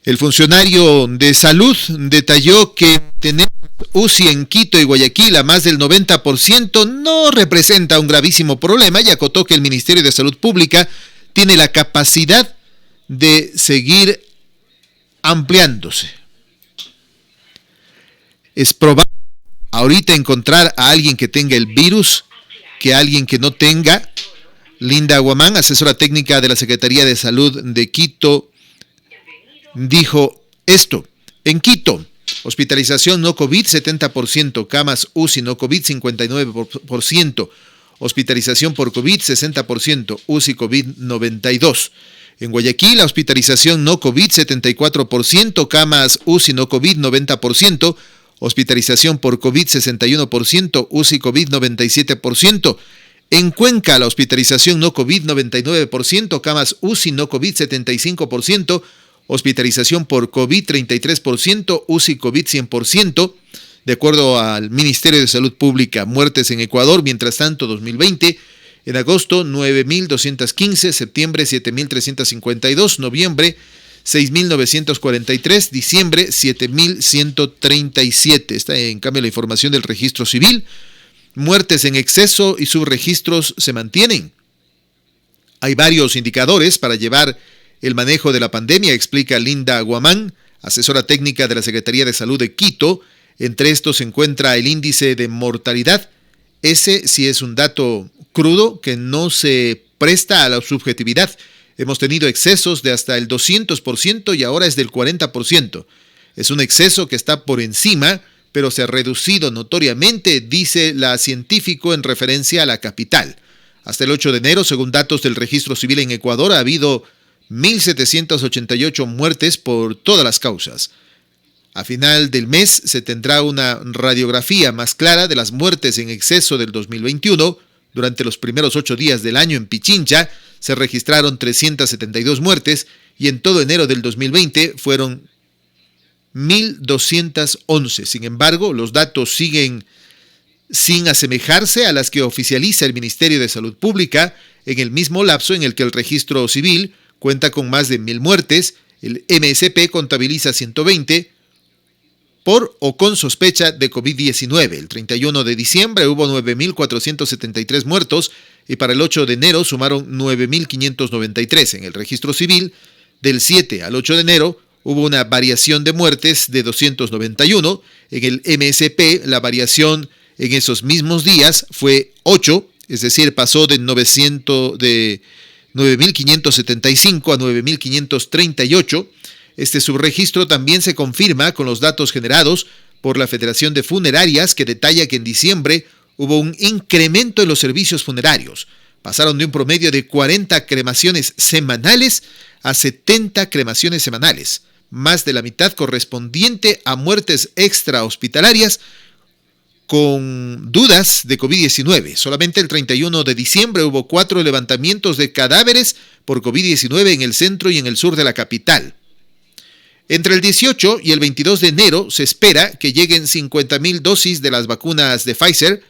El funcionario de salud detalló que tener UCI en Quito y Guayaquil a más del 90% no representa un gravísimo problema y acotó que el Ministerio de Salud Pública tiene la capacidad de seguir ampliándose. Es probable ahorita encontrar a alguien que tenga el virus que a alguien que no tenga. Linda Guamán, asesora técnica de la Secretaría de Salud de Quito, dijo esto: en Quito, hospitalización no COVID 70%, camas UCI no COVID 59%, hospitalización por COVID 60%, UCI COVID 92%. En Guayaquil, la hospitalización no COVID 74%, camas UCI no COVID 90%, hospitalización por COVID 61%, UCI COVID 97%. En Cuenca, la hospitalización no COVID 99%, camas UCI no COVID 75%, hospitalización por COVID 33%, UCI COVID 100%. De acuerdo al Ministerio de Salud Pública, muertes en Ecuador, mientras tanto, 2020, en agosto 9.215, septiembre 7.352, noviembre 6.943, diciembre 7.137. Está en cambio la información del registro civil. Muertes en exceso y subregistros se mantienen. Hay varios indicadores para llevar el manejo de la pandemia, explica Linda Guamán, asesora técnica de la Secretaría de Salud de Quito. Entre estos se encuentra el índice de mortalidad. Ese sí es un dato crudo que no se presta a la subjetividad. Hemos tenido excesos de hasta el 200% y ahora es del 40%. Es un exceso que está por encima, pero se ha reducido notoriamente, dice la científico en referencia a la capital. Hasta el 8 de enero, según datos del registro civil en Ecuador, ha habido 1.788 muertes por todas las causas. A final del mes se tendrá una radiografía más clara de las muertes en exceso del 2021. Durante los primeros 8 días del año en Pichincha se registraron 372 muertes y en todo enero del 2020 fueron 1.211. Sin embargo, los datos siguen sin asemejarse a las que oficializa el Ministerio de Salud Pública en el mismo lapso en el que el registro civil cuenta con más de 1.000 muertes. El MSP contabiliza 120 por o con sospecha de COVID-19. El 31 de diciembre hubo 9.473 muertos y para el 8 de enero sumaron 9.593. En el registro civil, del 7 al 8 de enero, hubo una variación de muertes de 291. En el MSP, la variación en esos mismos días fue 8, es decir, pasó de 9.575 a 9.538. Este subregistro también se confirma con los datos generados por la Federación de Funerarias, que detalla que en diciembre hubo un incremento en los servicios funerarios. Pasaron de un promedio de 40 cremaciones semanales a 70 cremaciones semanales, más de la mitad correspondiente a muertes extrahospitalarias con dudas de COVID-19. Solamente el 31 de diciembre hubo 4 levantamientos de cadáveres por COVID-19 en el centro y en el sur de la capital. Entre el 18 y el 22 de enero se espera que lleguen 50.000 dosis de las vacunas de Pfizer,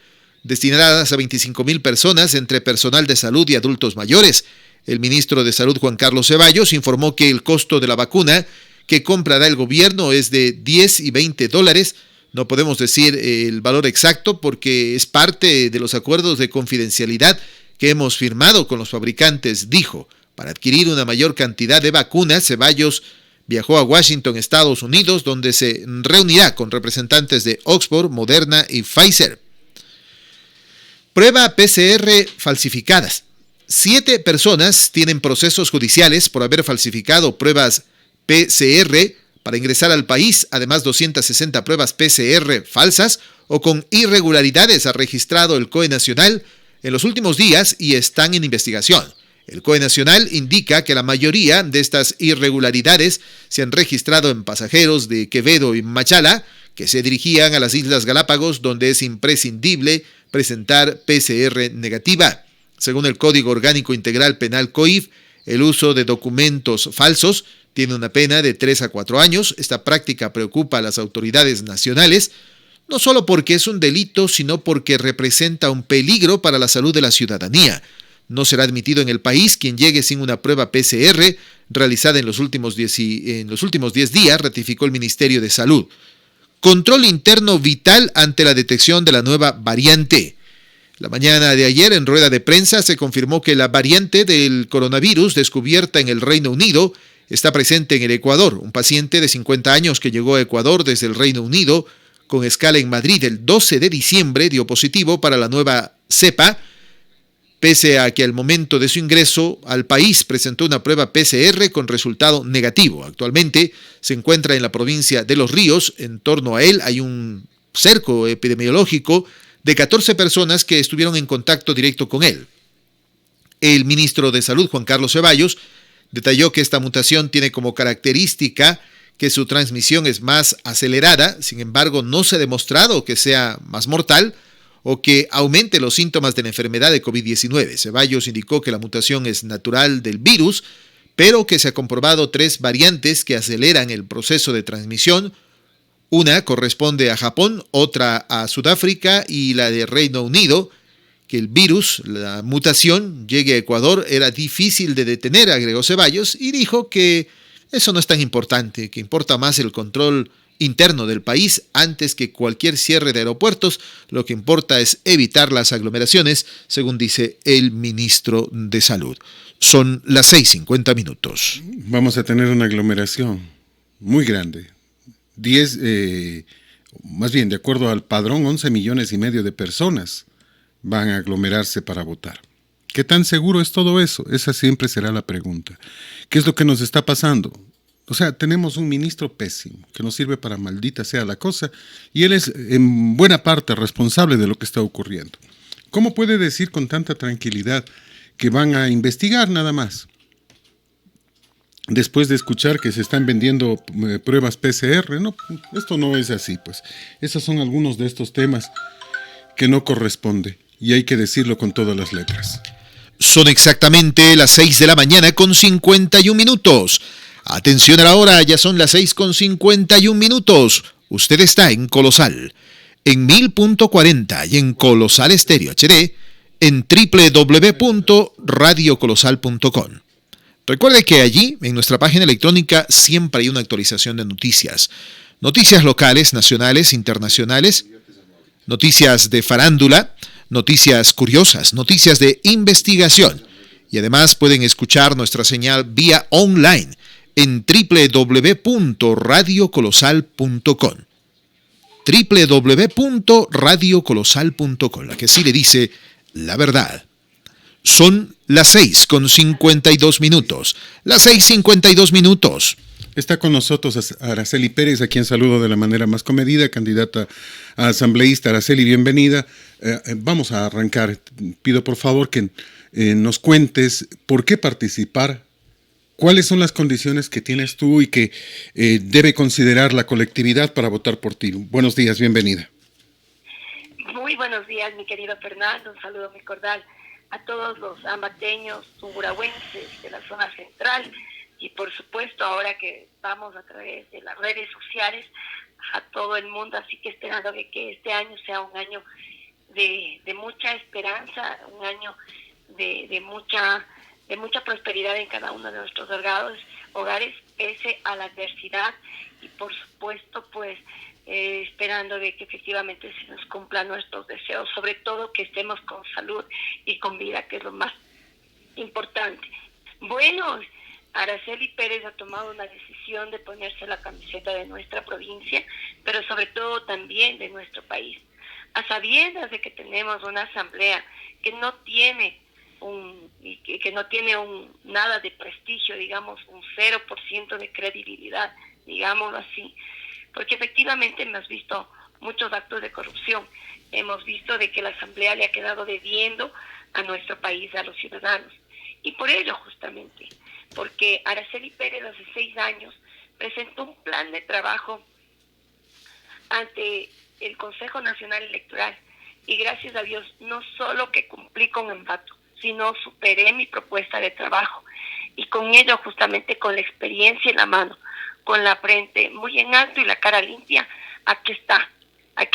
destinadas a 25.000 personas entre personal de salud y adultos mayores. El ministro de Salud, Juan Carlos Ceballos, informó que el costo de la vacuna que comprará el gobierno es de 10 y 20 dólares. No podemos decir el valor exacto porque es parte de los acuerdos de confidencialidad que hemos firmado con los fabricantes, dijo. Para adquirir una mayor cantidad de vacunas, Ceballos viajó a Washington, Estados Unidos, donde se reunirá con representantes de Oxford, Moderna y Pfizer. Prueba PCR falsificadas. 7 personas tienen procesos judiciales por haber falsificado pruebas PCR para ingresar al país. Además, 260 pruebas PCR falsas o con irregularidades ha registrado el COE Nacional en los últimos días y están en investigación. El COE Nacional indica que la mayoría de estas irregularidades se han registrado en pasajeros de Quevedo y Machala que se dirigían a las Islas Galápagos, donde es imprescindible presentar PCR negativa. Según el Código Orgánico Integral Penal COIF, el uso de documentos falsos tiene una pena de 3 a 4 años. Esta práctica preocupa a las autoridades nacionales, no solo porque es un delito, sino porque representa un peligro para la salud de la ciudadanía. No será admitido en el país quien llegue sin una prueba PCR realizada en los últimos 10 días, ratificó el Ministerio de Salud. Control interno vital ante la detección de la nueva variante. La mañana de ayer, en rueda de prensa, se confirmó que la variante del coronavirus descubierta en el Reino Unido está presente en el Ecuador. Un paciente de 50 años que llegó a Ecuador desde el Reino Unido con escala en Madrid el 12 de diciembre dio positivo para la nueva cepa, pese a que al momento de su ingreso al país presentó una prueba PCR con resultado negativo. Actualmente se encuentra en la provincia de Los Ríos. En torno a él hay un cerco epidemiológico de 14 personas que estuvieron en contacto directo con él. El ministro de Salud, Juan Carlos Ceballos, detalló que esta mutación tiene como característica que su transmisión es más acelerada. Sin embargo, no se ha demostrado que sea más mortal o que aumente los síntomas de la enfermedad de COVID-19. Ceballos indicó que la mutación es natural del virus, pero que se ha comprobado 3 variantes que aceleran el proceso de transmisión. Una corresponde a Japón, otra a Sudáfrica y la de Reino Unido. Que el virus, la mutación, llegue a Ecuador era difícil de detener, agregó Ceballos, y dijo que eso no es tan importante, que importa más el control interno del país antes que cualquier cierre de aeropuertos. Lo que importa es evitar las aglomeraciones, según dice el ministro de Salud. Son las 6:50. Vamos a tener una aglomeración muy grande. Más bien, de acuerdo al padrón, 11,5 millones de personas van a aglomerarse para votar. ¿Qué tan seguro es todo eso? Esa siempre será la pregunta. ¿Qué es lo que nos está pasando? O sea, tenemos un ministro pésimo, que no sirve para maldita sea la cosa, y él es en buena parte responsable de lo que está ocurriendo. ¿Cómo puede decir con tanta tranquilidad que van a investigar nada más? Después de escuchar que se están vendiendo pruebas PCR, no, esto no es así, pues. Esos son algunos de estos temas que no corresponde, y hay que decirlo con todas las letras. Son exactamente las 6:51. Atención a la hora, ya son las 6:51. Usted está en Colosal, en 1000.40 y en Colosal Estéreo HD, en www.radiocolosal.com. Recuerde que allí, en nuestra página electrónica, siempre hay una actualización de noticias. Noticias locales, nacionales, internacionales, noticias de farándula, noticias curiosas, noticias de investigación. Y además pueden escuchar nuestra señal vía online en www.radiocolosal.com. www.radiocolosal.com, la que sí le dice la verdad. Son las 6:52. Las 6:52. Está con nosotros Araceli Pérez, a quien saludo de la manera más comedida, candidata a asambleísta. Araceli, bienvenida. Vamos a arrancar. Pido por favor que nos cuentes por qué participar, cuáles son las condiciones que tienes tú y que debe considerar la colectividad para votar por ti. Buenos días, bienvenida. Muy buenos días, mi querido Fernando. Un saludo muy cordial a todos los ambateños, tungurahuenses de la zona central. Y por supuesto, ahora que vamos a través de las redes sociales a todo el mundo, así que esperando que este año sea un año de mucha esperanza, un año de mucha prosperidad en cada uno de nuestros hogares, pese a la adversidad, y por supuesto, pues esperando de que efectivamente se nos cumplan nuestros deseos, sobre todo que estemos con salud y con vida, que es lo más importante. Bueno, Araceli Pérez ha tomado una decisión de ponerse la camiseta de nuestra provincia, pero sobre todo también de nuestro país, a sabiendas de que tenemos una asamblea que no tiene nada de prestigio, digamos, un 0% de credibilidad, digámoslo así, porque efectivamente hemos visto muchos actos de corrupción, hemos visto de que la asamblea le ha quedado debiendo a nuestro país, a los ciudadanos, y por ello justamente, porque Araceli Pérez hace 6 años presentó un plan de trabajo ante el Consejo Nacional Electoral, y gracias a Dios no solo que cumplí con embato, sino superé mi propuesta de trabajo, y con ello justamente con la experiencia en la mano, con la frente muy en alto y la cara limpia, aquí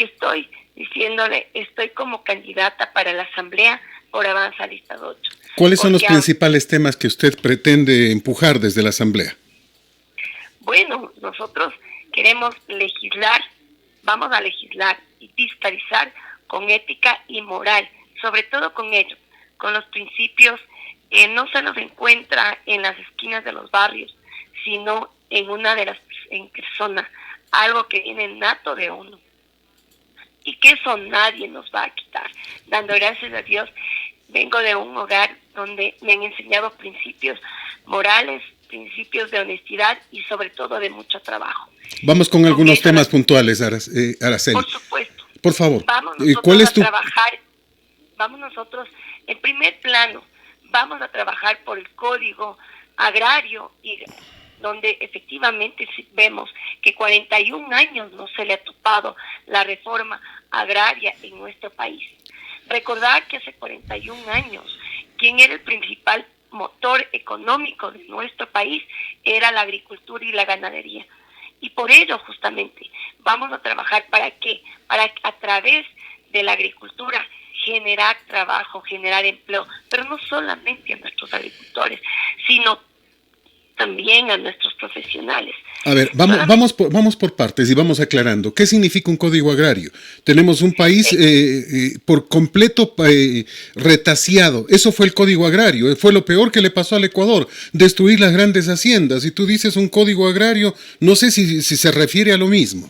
estoy diciéndole, estoy como candidata para la Asamblea por Avanza Listado 8. ¿Cuáles son los Porque, principales temas que usted pretende empujar desde la Asamblea? bueno, nosotros queremos legislar, vamos a legislar y fiscalizar con ética y moral, sobre todo con ello, con los principios. No se nos encuentra en las esquinas de los barrios, sino en una de las en personas, algo que viene nato de uno. Y que eso nadie nos va a quitar. Dando gracias a Dios, vengo de un hogar donde me han enseñado principios morales, principios de honestidad y sobre todo de mucho trabajo. Vamos con algunos temas puntuales, Araceli. Por supuesto. Por favor, Vamos nosotros ¿cuál es tu... a trabajar, vamos nosotros, en primer plano, vamos a trabajar por el Código Agrario, y donde efectivamente vemos que 41 años no se le ha topado la reforma agraria en nuestro país. Recordar que hace 41 años, quien era el principal motor económico de nuestro país era la agricultura y la ganadería. Y por ello, justamente, vamos a trabajar ¿para qué? Para a través de la agricultura generar trabajo, generar empleo, pero no solamente a nuestros agricultores, sino también a nuestros profesionales. A ver, vamos por partes y vamos aclarando. ¿Qué significa un código agrario? Tenemos un país por completo retaseado. Eso fue el código agrario. Fue lo peor que le pasó al Ecuador, destruir las grandes haciendas. Y tú dices un código agrario, no sé si se refiere a lo mismo.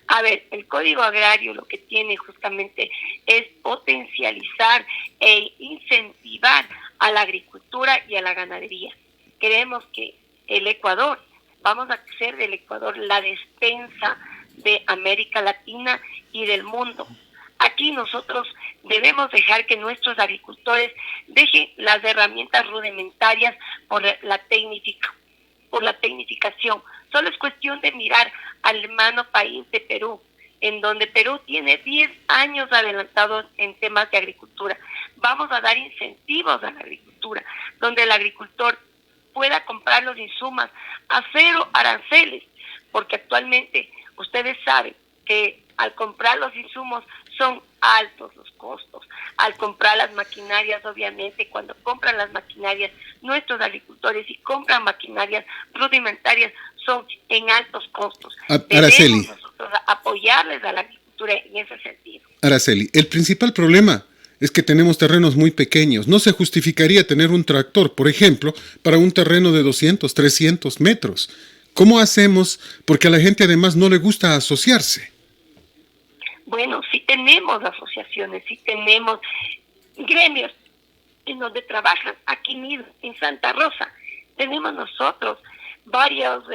A ver, el código agrario lo que tiene justamente es potencializar e incentivar a la agricultura y a la ganadería. Queremos que el Ecuador, vamos a hacer del Ecuador la despensa de América Latina y del mundo. Aquí nosotros debemos dejar que nuestros agricultores dejen las herramientas rudimentarias por la tecnificación. Solo es cuestión de mirar al hermano país de Perú, en donde Perú tiene 10 años adelantados en temas de agricultura. Vamos a dar incentivos a la agricultura, donde el agricultor pueda comprar los insumos a cero aranceles, porque actualmente ustedes saben que al comprar los insumos son altos los costos. Al comprar las maquinarias, obviamente, cuando compran las maquinarias, nuestros agricultores y compran maquinarias rudimentarias son en altos costos. Araceli, debemos nosotros apoyarles a la agricultura en ese sentido. Araceli, el principal problema es que tenemos terrenos muy pequeños. No se justificaría tener un tractor, por ejemplo, para un terreno de 200, 300 metros. ¿Cómo hacemos? Porque a la gente además no le gusta asociarse. Bueno, sí tenemos asociaciones, sí tenemos gremios en donde trabajan. Aquí mismo, en Santa Rosa, tenemos nosotros varios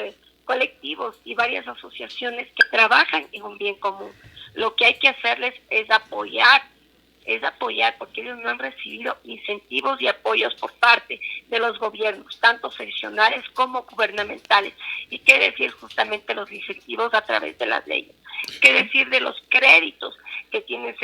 colectivos y varias asociaciones que trabajan en un bien común. Lo que hay que hacerles es apoyar, porque ellos no han recibido incentivos y apoyos por parte de los gobiernos, tanto seccionales como gubernamentales. ¿Y qué decir justamente los incentivos a través de las leyes? ¿Qué decir de los créditos que tienen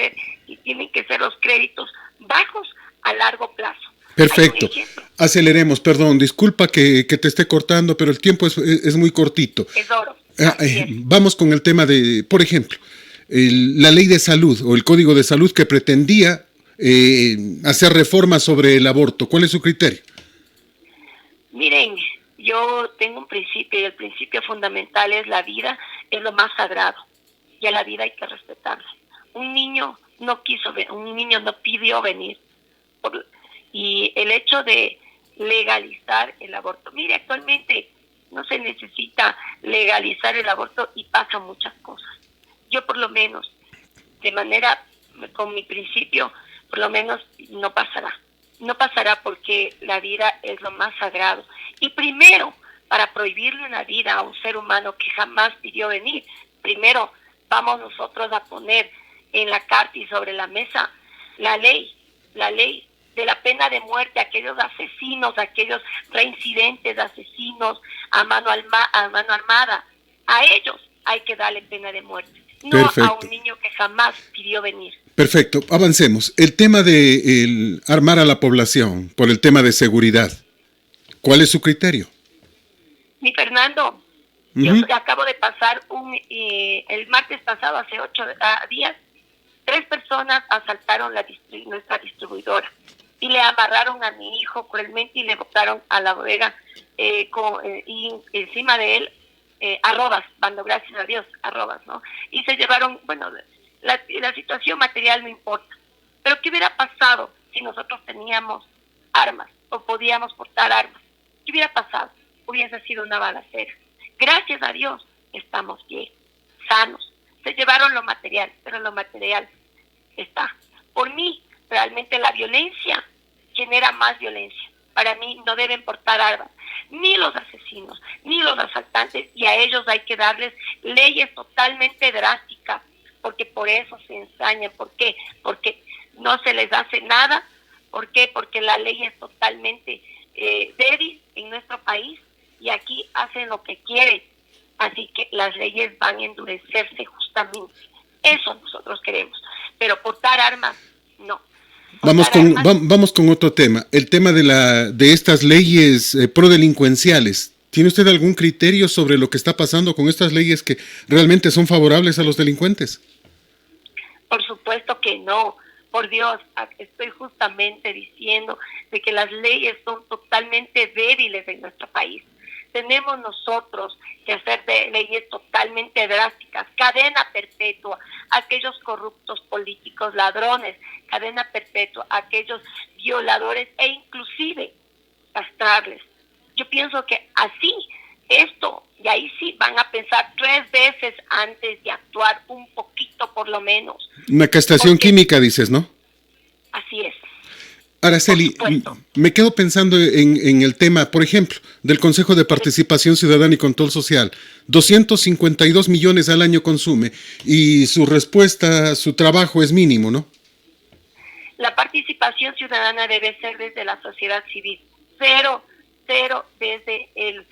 que ser los créditos bajos a largo plazo? Perfecto. Aceleremos, perdón, disculpa que te esté cortando, pero el tiempo es muy cortito. Es oro. Vamos con el tema de, por ejemplo, la ley de salud o el código de salud que pretendía hacer reformas sobre el aborto. ¿Cuál es su criterio? Miren, yo tengo un principio y el principio fundamental es la vida, es lo más sagrado y a la vida hay que respetarla. Un niño no pidió venir y el hecho de legalizar el aborto. Mire, actualmente no se necesita legalizar el aborto y pasan muchas cosas. Yo por lo menos, con mi principio, por lo menos no pasará. No pasará porque la vida es lo más sagrado. Y primero, para prohibirle una vida a un ser humano que jamás pidió venir, primero vamos nosotros a poner en la carta y sobre la mesa la ley de la pena de muerte a aquellos asesinos, a aquellos reincidentes, asesinos a mano armada. A ellos hay que darle pena de muerte. No Perfecto. A un niño que jamás pidió venir. Perfecto, avancemos. El tema de armar a la población por el tema de seguridad, ¿cuál es su criterio? Mi Fernando, yo acabo de pasar el martes pasado, hace 8 días, 3 personas asaltaron nuestra distribuidora y le amarraron a mi hijo cruelmente y le botaron a la bodega y encima de él arrobas, dando gracias a Dios, arrobas, ¿no? Y se llevaron, bueno, la situación material no importa, pero ¿qué hubiera pasado si nosotros teníamos armas o podíamos portar armas? ¿Qué hubiera pasado? Hubiese sido una balacera. Gracias a Dios estamos bien, sanos. Se llevaron lo material, pero lo material está. Por mí, realmente la violencia genera más violencia. Para mí no deben portar armas, ni los asesinos, ni los asaltantes, y a ellos hay que darles leyes totalmente drásticas, porque por eso se ensañan. ¿Por qué? Porque no se les hace nada. ¿Por qué? Porque la ley es totalmente débil en nuestro país y aquí hacen lo que quieren. Así que las leyes van a endurecerse justamente. Eso nosotros queremos. Pero portar armas, no. Vamos con otro tema. El tema de estas leyes prodelincuenciales. ¿Tiene usted algún criterio sobre lo que está pasando con estas leyes que realmente son favorables a los delincuentes? Por supuesto que no. Por Dios, estoy justamente diciendo de que las leyes son totalmente débiles en nuestro país. Tenemos nosotros que hacer leyes totalmente drásticas, cadena perpetua a aquellos corruptos políticos, ladrones, cadena perpetua a aquellos violadores e inclusive castrarles. Yo pienso que así, y ahí sí van a pensar 3 veces antes de actuar, un poquito por lo menos. Una castración química, dices, ¿no? Así es. Araceli, me quedo pensando en el tema, por ejemplo, del Consejo de Participación Ciudadana y Control Social. 252 millones al año consume y su respuesta, su trabajo es mínimo, ¿no? La participación ciudadana debe ser desde la sociedad civil, cero desde el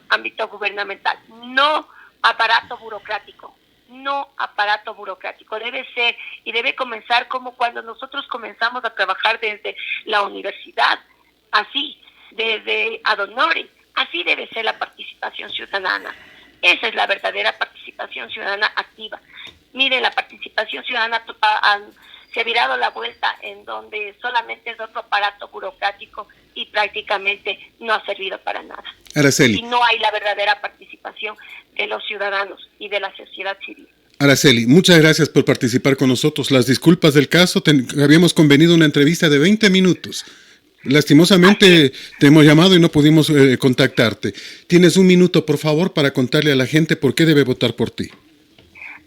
ámbito gubernamental, no aparato burocrático. Debe ser y debe comenzar como cuando nosotros comenzamos a trabajar desde la universidad, así, desde ad honorem, así debe ser la participación ciudadana. Esa es la verdadera participación ciudadana activa. Mire, la participación ciudadana se ha virado la vuelta en donde solamente es otro aparato burocrático y prácticamente no ha servido para nada. Araceli. Y no hay la verdadera participación de los ciudadanos y de la sociedad civil. Araceli, muchas gracias por participar con nosotros. Las disculpas del caso, habíamos convenido una entrevista de 20 minutos. Lastimosamente te hemos llamado y no pudimos contactarte. Tienes un minuto, por favor, para contarle a la gente por qué debe votar por ti.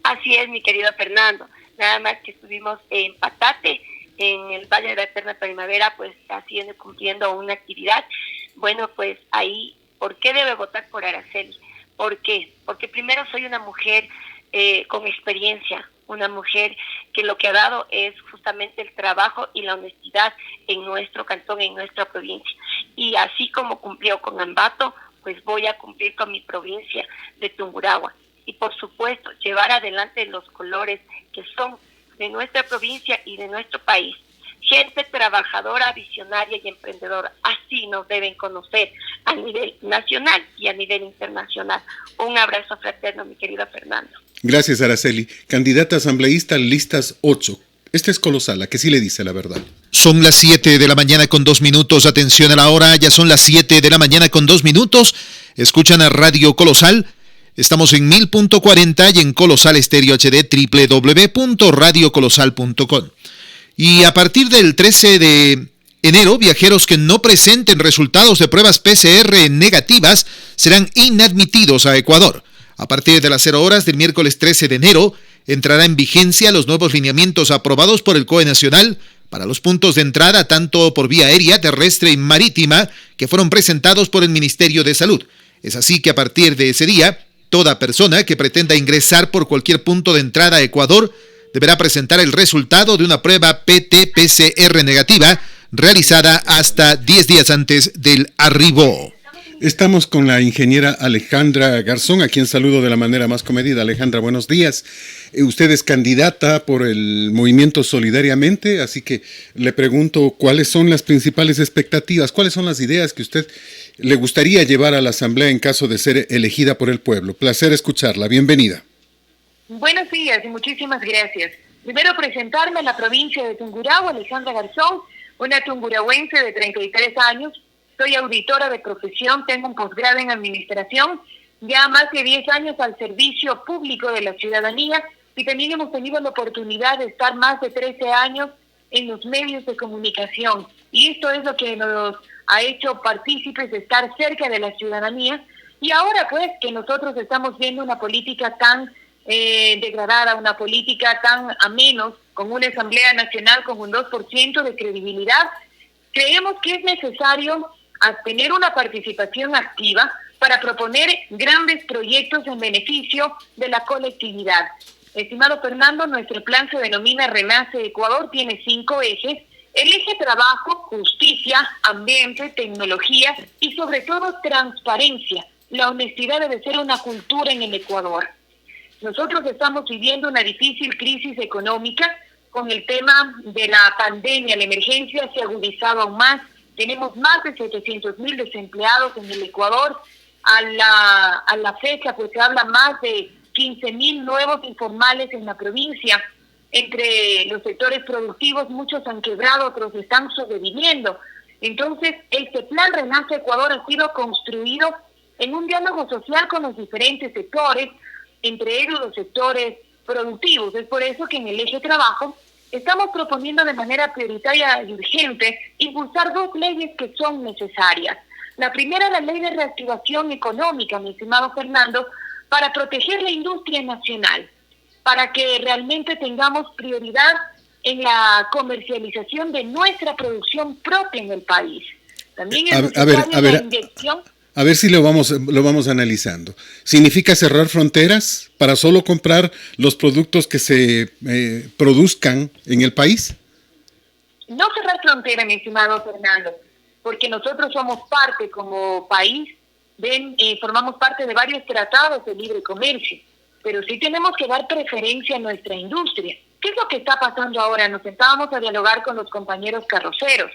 Así es, mi querido Fernando. Nada más que estuvimos en Patate, en el Valle de la Eterna Primavera, pues haciendo, cumpliendo una actividad. Bueno, pues ahí, ¿por qué debe votar por Araceli? ¿Por qué? Porque primero soy una mujer con experiencia, una mujer que lo que ha dado es justamente el trabajo y la honestidad en nuestro cantón, en nuestra provincia. Y así como cumplió con Ambato, pues voy a cumplir con mi provincia de Tungurahua. Y por supuesto, llevar adelante los colores que son de nuestra provincia y de nuestro país. Gente trabajadora, visionaria y emprendedora. Así nos deben conocer a nivel nacional y a nivel internacional. Un abrazo fraterno, mi querido Fernando. Gracias, Araceli. Candidata asambleísta, listas 8. Este es colosal, ¿a que sí le dice la verdad? Son las 7 de la mañana con 2 minutos. Atención a la hora, ya son las 7 de la mañana con 2 minutos. Escuchan a Radio Colosal. Estamos en 1000.40 y en Colosal Estéreo HD, www.radiocolosal.com. Y a partir del 13 de enero, viajeros que no presenten resultados de pruebas PCR negativas serán inadmitidos a Ecuador. A partir de las 0 horas del miércoles 13 de enero, entrará en vigencia los nuevos lineamientos aprobados por el COE Nacional para los puntos de entrada tanto por vía aérea, terrestre y marítima que fueron presentados por el Ministerio de Salud. Es así que a partir de ese día, toda persona que pretenda ingresar por cualquier punto de entrada a Ecuador deberá presentar el resultado de una prueba PT-PCR negativa realizada hasta 10 días antes del arribo. Estamos con la ingeniera Alejandra Garzón, a quien saludo de la manera más comedida. Alejandra, buenos días. Usted es candidata por el movimiento Solidariamente, así que le pregunto cuáles son las principales expectativas, cuáles son las ideas que usted le gustaría llevar a la Asamblea en caso de ser elegida por el pueblo. Placer escucharla. Bienvenida. Buenos días y muchísimas gracias. Primero presentarme en la provincia de Tungurahua, Alejandra Garzón, una tungurahuense de 33 años. Soy auditora de profesión, tengo un posgrado en administración, ya más de 10 años al servicio público de la ciudadanía y también hemos tenido la oportunidad de estar más de 13 años en los medios de comunicación. Y esto es lo que nos ha hecho partícipes de estar cerca de la ciudadanía. Y ahora pues que nosotros estamos viendo una política tan degradada, una política tan a menos, con una Asamblea Nacional con un 2% de credibilidad, creemos que es necesario tener una participación activa para proponer grandes proyectos en beneficio de la colectividad. Estimado Fernando, nuestro plan se denomina Renace Ecuador, tiene 5 ejes. El eje trabajo, justicia, ambiente, tecnología y sobre todo transparencia. La honestidad debe ser una cultura en el Ecuador. Nosotros estamos viviendo una difícil crisis económica con el tema de la pandemia, la emergencia se ha agudizado aún más. Tenemos más de 700,000 desempleados en el Ecuador. A la fecha pues se habla más de 15,000 nuevos informales en la provincia. Entre los sectores productivos muchos han quebrado, otros están sobreviviendo. Entonces este plan Renace Ecuador ha sido construido en un diálogo social con los diferentes sectores, entre ellos los sectores productivos. Es por eso que en el eje trabajo estamos proponiendo de manera prioritaria y urgente impulsar 2 leyes que son necesarias. La primera, la ley de reactivación económica, mi estimado Fernando, para proteger la industria nacional, para que realmente tengamos prioridad en la comercialización de nuestra producción propia en el país. También es necesaria la inyección. A ver si lo vamos analizando. ¿Significa cerrar fronteras para solo comprar los productos que se produzcan en el país? No cerrar fronteras, mi estimado Fernando, porque nosotros somos parte como país, formamos parte de varios tratados de libre comercio, pero sí tenemos que dar preferencia a nuestra industria. ¿Qué es lo que está pasando ahora? Nos sentábamos a dialogar con los compañeros carroceros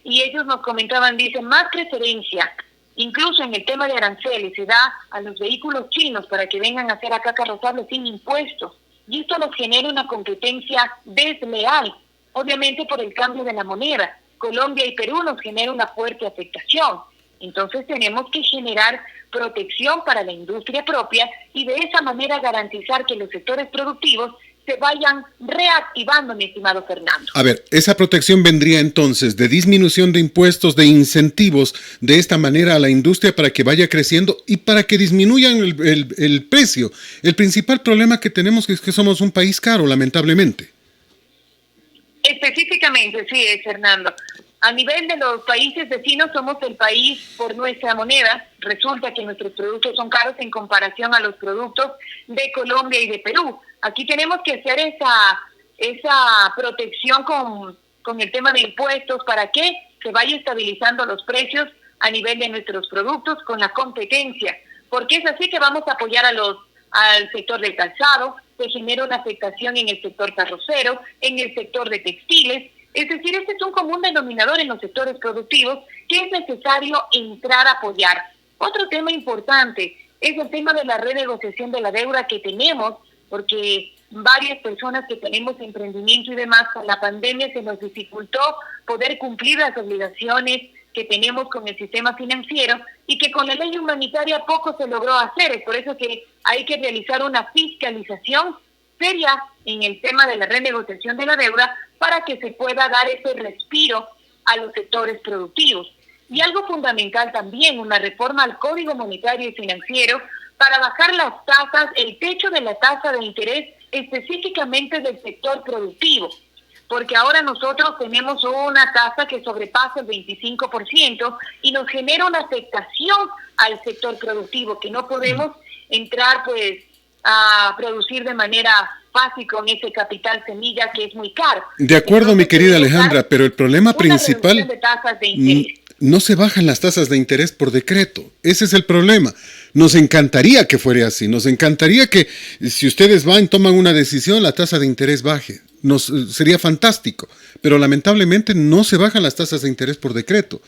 y ellos nos comentaban, dicen, más preferencia. Incluso en el tema de aranceles se da a los vehículos chinos para que vengan a hacer acá carrozables sin impuestos. Y esto nos genera una competencia desleal, obviamente por el cambio de la moneda. Colombia y Perú nos genera una fuerte afectación. Entonces tenemos que generar protección para la industria propia y de esa manera garantizar que los sectores productivos se vayan reactivando, mi estimado Fernando. A ver, esa protección vendría entonces de disminución de impuestos, de incentivos, de esta manera a la industria para que vaya creciendo y para que disminuyan el precio. El principal problema que tenemos es que somos un país caro, lamentablemente. Específicamente, sí, Fernando. A nivel de los países vecinos somos el país por nuestra moneda. Resulta que nuestros productos son caros en comparación a los productos de Colombia y de Perú. Aquí tenemos que hacer esa protección con el tema de impuestos para que se vaya estabilizando los precios a nivel de nuestros productos con la competencia. Porque es así que vamos a apoyar al sector del calzado, se genera una afectación en el sector carrocero, en el sector de textiles. Es decir, este es un común denominador en los sectores productivos que es necesario entrar a apoyar. Otro tema importante es el tema de la renegociación de la deuda que tenemos, porque varias personas que tenemos emprendimiento y demás, con la pandemia se nos dificultó poder cumplir las obligaciones que tenemos con el sistema financiero y que con la ley humanitaria poco se logró hacer. Es por eso que hay que realizar una fiscalización seria en el tema de la renegociación de la deuda para que se pueda dar ese respiro a los sectores productivos. Y algo fundamental también, una reforma al Código Monetario y Financiero para bajar las tasas, el techo de la tasa de interés específicamente del sector productivo, porque ahora nosotros tenemos una tasa que sobrepasa el 25% y nos genera una afectación al sector productivo, que no podemos entrar pues a producir de manera fácil con ese capital semilla que es muy caro. De acuerdo, mi querida Alejandra, pero el problema principal, no se bajan las tasas de interés por decreto. Ese es el problema. Nos encantaría que fuera así. Nos encantaría que si ustedes toman una decisión, la tasa de interés baje. Sería fantástico. Pero lamentablemente no se bajan las tasas de interés por decreto.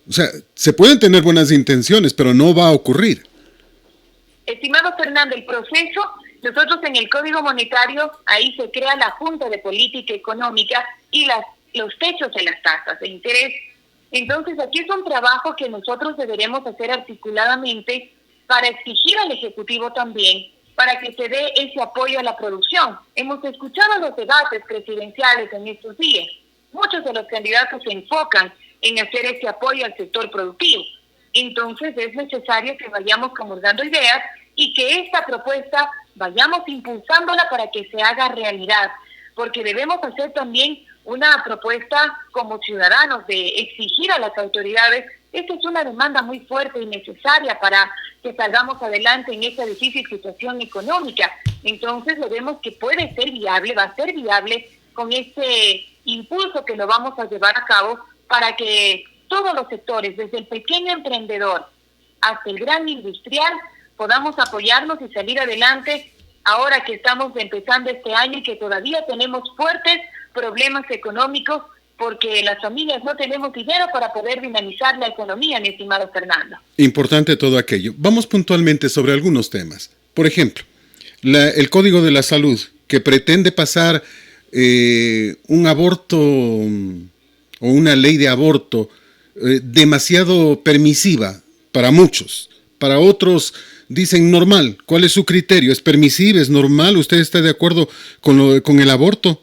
O sea, se pueden tener buenas intenciones, pero no va a ocurrir. Estimado Fernando, el proceso Nosotros en el Código Monetario, ahí se crea la Junta de Política Económica y los techos de las tasas de interés. Entonces, aquí es un trabajo que nosotros deberemos hacer articuladamente para exigir al Ejecutivo también, para que se dé ese apoyo a la producción. Hemos escuchado los debates presidenciales en estos días. Muchos de los candidatos se enfocan en hacer ese apoyo al sector productivo. Entonces, es necesario que vayamos comulgando ideas y que esta propuesta vayamos impulsándola para que se haga realidad, porque debemos hacer también una propuesta como ciudadanos de exigir a las autoridades. Esta es una demanda muy fuerte y necesaria para que salgamos adelante en esta difícil situación económica. Entonces, vemos que puede ser viable, va a ser viable con este impulso que lo vamos a llevar a cabo para que todos los sectores, desde el pequeño emprendedor hasta el gran industrial, podamos apoyarnos y salir adelante ahora que estamos empezando este año y que todavía tenemos fuertes problemas económicos porque las familias no tenemos dinero para poder dinamizar la economía, mi estimado Fernando. Importante todo aquello. Vamos puntualmente sobre algunos temas. Por ejemplo, el Código de la Salud, que pretende pasar un aborto o una ley de aborto demasiado permisiva para muchos. Para otros dicen normal. ¿Cuál es su criterio? ¿Es permisivo? ¿Es normal? ¿Usted está de acuerdo con el aborto?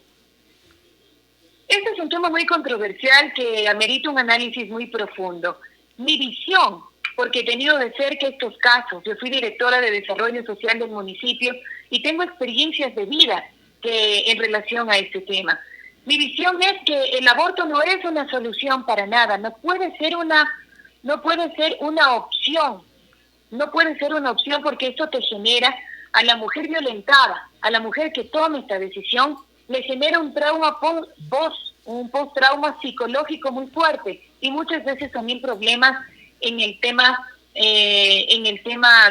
Este es un tema muy controversial que amerita un análisis muy profundo. Mi visión, porque he tenido de cerca estos casos, yo fui directora de Desarrollo Social del municipio y tengo experiencias de vida en relación a este tema. Mi visión es que el aborto no es una solución para nada, no puede ser una opción. No puede ser una opción porque esto te genera a la mujer violentada, a la mujer que toma esta decisión, le genera un trauma post-trauma psicológico muy fuerte y muchas veces también problemas en el tema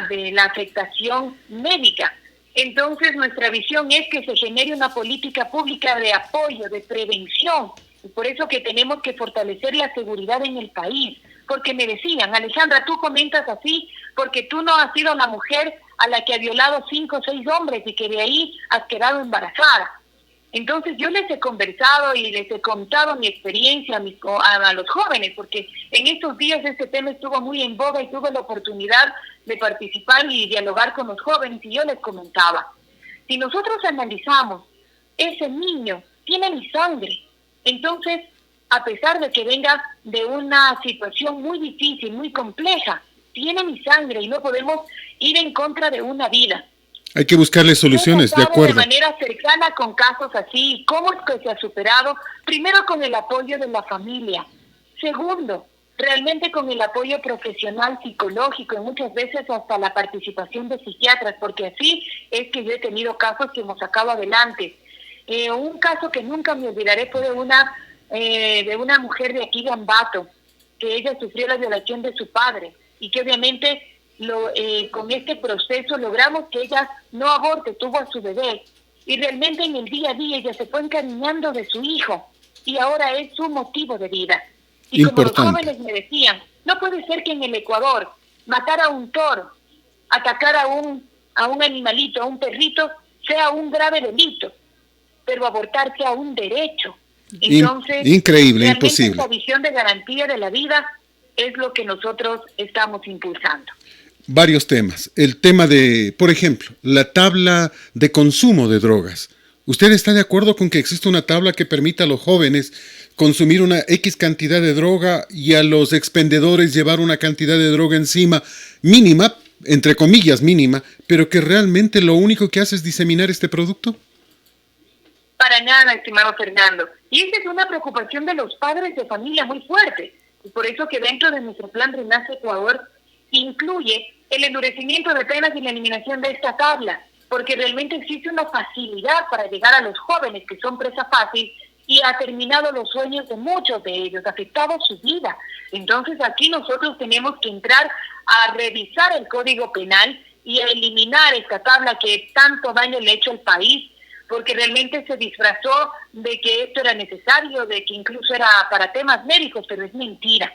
de la afectación médica. Entonces, nuestra visión es que se genere una política pública de apoyo, de prevención, y por eso que tenemos que fortalecer la seguridad en el país. Porque me decían, Alejandra, tú comentas así porque tú no has sido la mujer a la que ha violado 5 o 6 hombres y que de ahí has quedado embarazada. Entonces yo les he conversado y les he contado mi experiencia a los jóvenes, porque en estos días este tema estuvo muy en boga y tuve la oportunidad de participar y dialogar con los jóvenes y yo les comentaba, si nosotros analizamos, ese niño tiene mi sangre, entonces a pesar de que venga de una situación muy difícil, muy compleja, tiene mi sangre y no podemos ir en contra de una vida. Hay que buscarle soluciones, de acuerdo. De manera cercana con casos así, ¿cómo es que se ha superado? Primero, con el apoyo de la familia. Segundo, realmente con el apoyo profesional psicológico y muchas veces hasta la participación de psiquiatras, porque así es que yo he tenido casos que hemos sacado adelante. Un caso que nunca me olvidaré fue de una mujer de aquí de Ambato, que ella sufrió la violación de su padre y que obviamente con este proceso logramos que ella no aborte, tuvo a su bebé y realmente en el día a día ella se fue encariñando de su hijo y ahora es su motivo de vida. Y Importante. Como los jóvenes me decían, no puede ser que en el Ecuador matar a un toro, atacar a un animalito, a un perrito, sea un grave delito, pero abortar sea un derecho. Entonces, increíble, realmente imposible. esta visión de garantía de la vida es lo que nosotros estamos impulsando. Varios temas. El tema de, por ejemplo, la tabla de consumo de drogas. ¿Usted está de acuerdo con que existe una tabla que permita a los jóvenes consumir una X cantidad de droga y a los expendedores llevar una cantidad de droga encima mínima, entre comillas mínima, pero que realmente lo único que hace es diseminar este producto? Para nada, estimado Fernando. Y esa es una preocupación de los padres de familia muy fuerte. Y por eso que dentro de nuestro plan Renace Ecuador incluye el endurecimiento de penas y la eliminación de esta tabla, porque realmente existe una facilidad para llegar a los jóvenes que son presa fácil y ha terminado los sueños de muchos de ellos, ha afectado su vida. Entonces aquí nosotros tenemos que entrar a revisar el Código Penal y a eliminar esta tabla que tanto daño le ha hecho al país, porque realmente se disfrazó de que esto era necesario, de que incluso era para temas médicos, pero es mentira.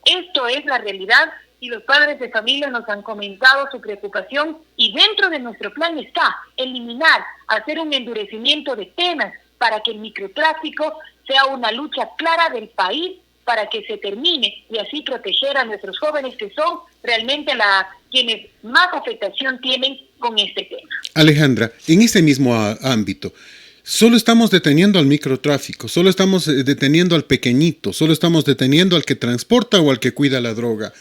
Esto es la realidad y los padres de familia nos han comentado su preocupación, y dentro de nuestro plan está eliminar, hacer un endurecimiento de penas para que el microtráfico sea una lucha clara del país para que se termine y así proteger a nuestros jóvenes que son realmente quienes más afectación tienen con este tema. Alejandra, en ese mismo ámbito, solo estamos deteniendo al microtráfico, solo estamos deteniendo al pequeñito, solo estamos deteniendo al que transporta o al que cuida la droga.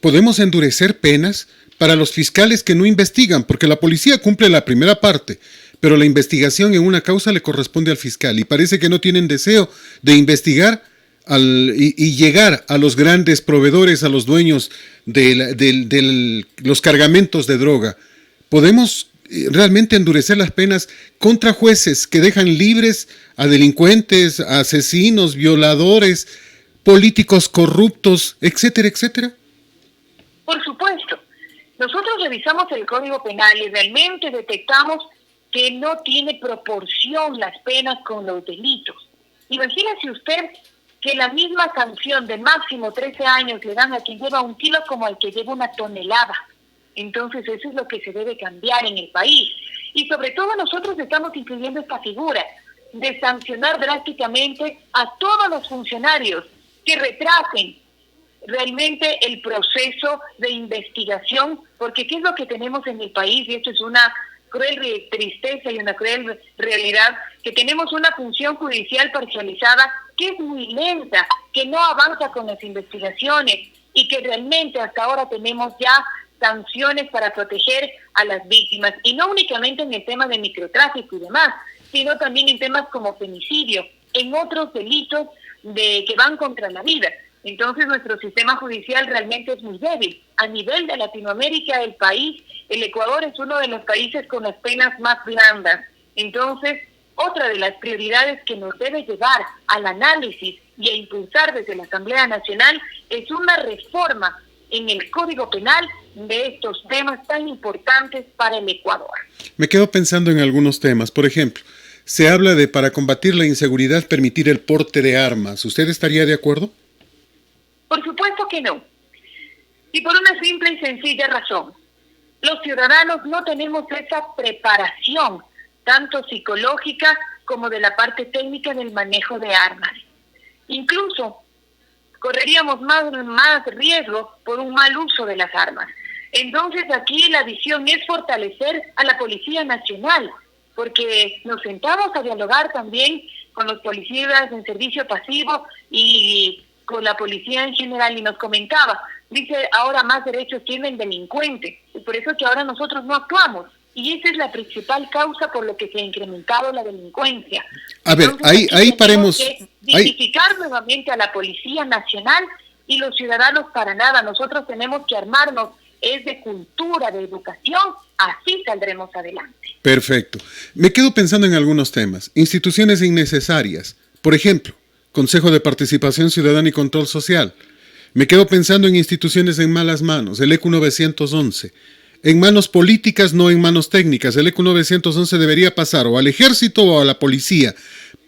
¿Podemos endurecer penas para los fiscales que no investigan? Porque la policía cumple la primera parte, pero la investigación en una causa le corresponde al fiscal y parece que no tienen deseo de investigar y llegar a los grandes proveedores, a los dueños de los cargamentos de droga. ¿Podemos realmente endurecer las penas contra jueces que dejan libres a delincuentes, a asesinos, violadores, políticos corruptos, etcétera, etcétera? Por supuesto. Nosotros revisamos el Código Penal y realmente detectamos que no tiene proporción las penas con los delitos. Imagínese usted que la misma sanción de máximo 13 años le dan a quien lleva 1 kilo como al que lleva 1 tonelada. Entonces eso es lo que se debe cambiar en el país. Y sobre todo nosotros estamos incluyendo esta figura de sancionar drásticamente a todos los funcionarios que retrasen realmente el proceso de investigación, porque ¿qué es lo que tenemos en el país? Y esto es una cruel tristeza y una cruel realidad, que tenemos una función judicial parcializada que es muy lenta, que no avanza con las investigaciones y que realmente hasta ahora tenemos ya sanciones para proteger a las víctimas, y no únicamente en el tema de microtráfico y demás, sino también en temas como femicidio, en otros delitos que van contra la vida. Entonces nuestro sistema judicial realmente es muy débil. A nivel de Latinoamérica, el Ecuador es uno de los países con las penas más blandas. Entonces, otra de las prioridades que nos debe llevar al análisis y a impulsar desde la Asamblea Nacional es una reforma en el Código Penal de estos temas tan importantes para el Ecuador. Me quedo pensando en algunos temas. Por ejemplo, se habla de, para combatir la inseguridad, permitir el porte de armas. ¿Usted estaría de acuerdo? Por supuesto que no. Y por una simple y sencilla razón. Los ciudadanos no tenemos esa preparación, tanto psicológica como de la parte técnica del manejo de armas. Incluso correríamos más riesgo por un mal uso de las armas. Entonces aquí la visión es fortalecer a la Policía Nacional, porque nos sentamos a dialogar también con los policías en servicio pasivo y con la policía en general, y nos comentaba, dice, ahora más derechos tiene el delincuente, y por eso que ahora nosotros no actuamos, y esa es la principal causa por lo que se ha incrementado la delincuencia. A ver, ahí paremos. Dignificar nuevamente a la Policía Nacional, y los ciudadanos para nada, nosotros tenemos que armarnos, es de cultura, de educación, así saldremos adelante. Perfecto. Me quedo pensando en algunos temas. Instituciones innecesarias, por ejemplo, Consejo de Participación Ciudadana y Control Social. Me quedo pensando en instituciones en malas manos, el ECU 911. En manos políticas, no en manos técnicas. El ECU 911 debería pasar o al ejército o a la policía,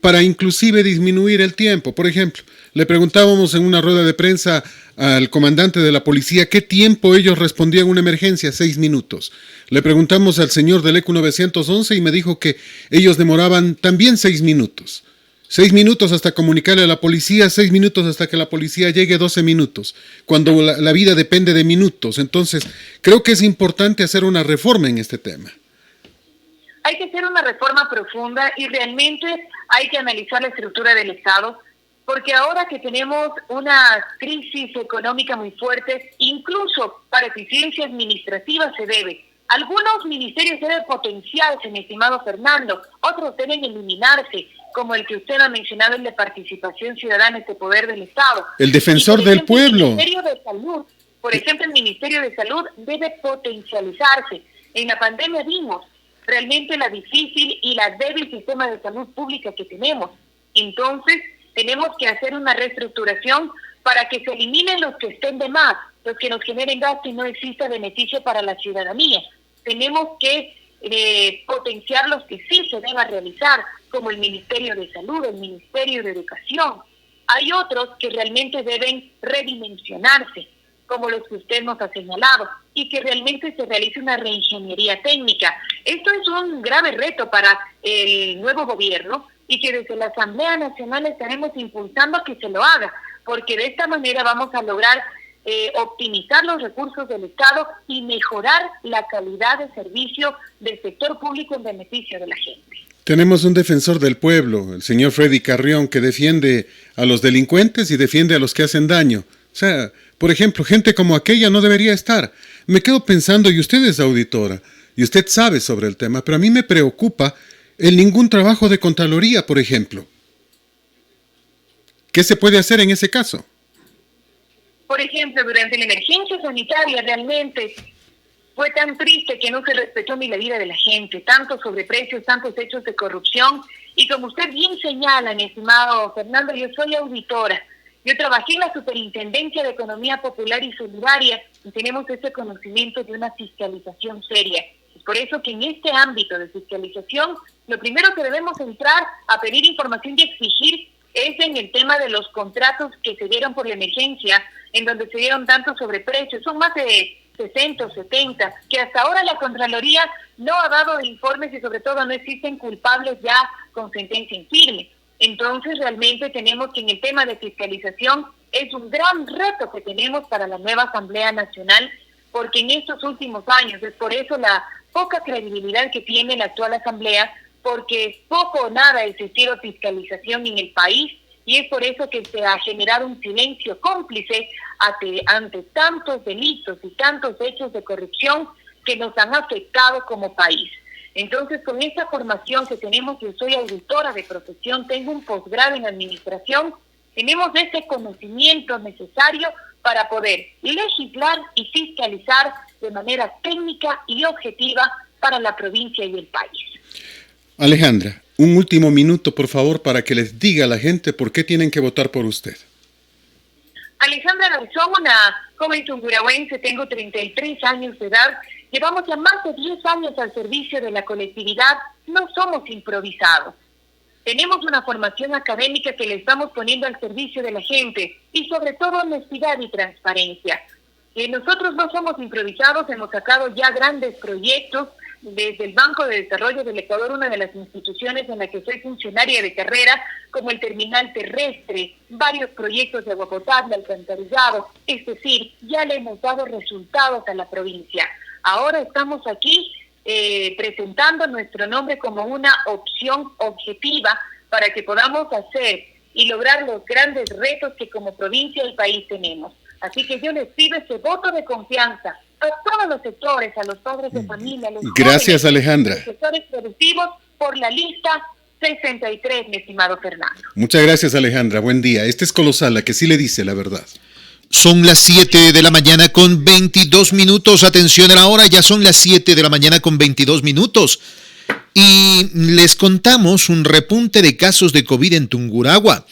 para inclusive disminuir el tiempo. Por ejemplo, le preguntábamos en una rueda de prensa al comandante de la policía qué tiempo ellos respondían a una emergencia, 6 minutos. Le preguntamos al señor del ECU 911 y me dijo que ellos demoraban también 6 minutos. 6 minutos hasta comunicarle a la policía, 6 minutos hasta que la policía llegue, 12 minutos, cuando la vida depende de minutos. Entonces, creo que es importante hacer una reforma en este tema. Hay que hacer una reforma profunda y realmente hay que analizar la estructura del Estado, porque ahora que tenemos una crisis económica muy fuerte, incluso para eficiencia administrativa se debe. Algunos ministerios deben potenciarse, mi estimado Fernando, otros deben eliminarse, como el que usted ha mencionado, el de participación ciudadana, este poder del Estado. El defensor del pueblo. El Ministerio de Salud, por ejemplo, el Ministerio de Salud debe potencializarse. En la pandemia vimos realmente la difícil y la débil sistema de salud pública que tenemos. Entonces, tenemos que hacer una reestructuración para que se eliminen los que estén de más, los que nos generen gasto y no exista beneficio para la ciudadanía. Tenemos que potenciar los que sí se deba realizar, como el Ministerio de Salud, el Ministerio de Educación. Hay otros que realmente deben redimensionarse. como los que usted nos ha señalado, y que realmente se realice una reingeniería técnica. Esto es un grave reto para el nuevo gobierno y que desde la Asamblea Nacional estaremos impulsando a que se lo haga, porque de esta manera vamos a lograr optimizar los recursos del Estado y mejorar la calidad de servicio del sector público en beneficio de la gente. Tenemos un defensor del pueblo, el señor Freddy Carrión, que defiende a los delincuentes y defiende a los que hacen daño. O sea, por ejemplo, gente como aquella no debería estar. Me quedo pensando, y usted es auditora, y usted sabe sobre el tema, pero a mí me preocupa el ningún trabajo de Contraloría, por ejemplo. ¿Qué se puede hacer en ese caso? Por ejemplo, durante la emergencia sanitaria realmente fue tan triste que no se respetó ni la vida de la gente, tantos sobreprecios, tantos hechos de corrupción. Y como usted bien señala, mi estimado Fernando, yo soy auditora. Yo trabajé en la Superintendencia de Economía Popular y Solidaria y tenemos ese conocimiento de una fiscalización seria. Es por eso que en este ámbito de fiscalización, lo primero que debemos entrar a pedir información y exigir es en el tema de los contratos que se dieron por la emergencia, en donde se dieron tantos sobreprecios. Son más de 60 o 70, que hasta ahora la Contraloría no ha dado informes y sobre todo no existen culpables ya con sentencia en firme. Entonces realmente tenemos que en el tema de fiscalización es un gran reto que tenemos para la nueva Asamblea Nacional, porque en estos últimos años, es por eso la poca credibilidad que tiene la actual Asamblea, porque poco o nada ha existido fiscalización en el país, y es por eso que se ha generado un silencio cómplice ante tantos delitos y tantos hechos de corrupción que nos han afectado como país. Entonces, con esta formación que tenemos, yo soy auditora de profesión, tengo un posgrado en administración, tenemos ese conocimiento necesario para poder legislar y fiscalizar de manera técnica y objetiva para la provincia y el país. Alejandra, un último minuto, por favor, para que les diga a la gente por qué tienen que votar por usted. Alejandra Garzón, una joven tungurahüense, tengo 33 años de edad, llevamos ya más de 10 años al servicio de la colectividad, no somos improvisados. Tenemos una formación académica que le estamos poniendo al servicio de la gente y sobre todo honestidad y transparencia. Nosotros no somos improvisados, hemos sacado ya grandes proyectos desde el Banco de Desarrollo del Ecuador, una de las instituciones en la que soy funcionaria de carrera, como el terminal terrestre, varios proyectos de agua potable, alcantarillado, es decir, ya le hemos dado resultados a la provincia. Ahora estamos aquí presentando nuestro nombre como una opción objetiva para que podamos hacer y lograr los grandes retos que como provincia y país tenemos. Así que yo les pido ese voto de confianza a todos los sectores, a los padres de familia, a los Gracias, jóvenes, Alejandra. a los sectores productivos, por la lista 63, mi estimado Fernando. Muchas gracias, Alejandra. Buen día. Este es Colosal, la que sí le dice la verdad. Son las 7 de la mañana con 22 minutos. Atención a la hora, ya son las 7 de la mañana con 22 minutos. Y les contamos un repunte de casos de COVID en Tungurahua.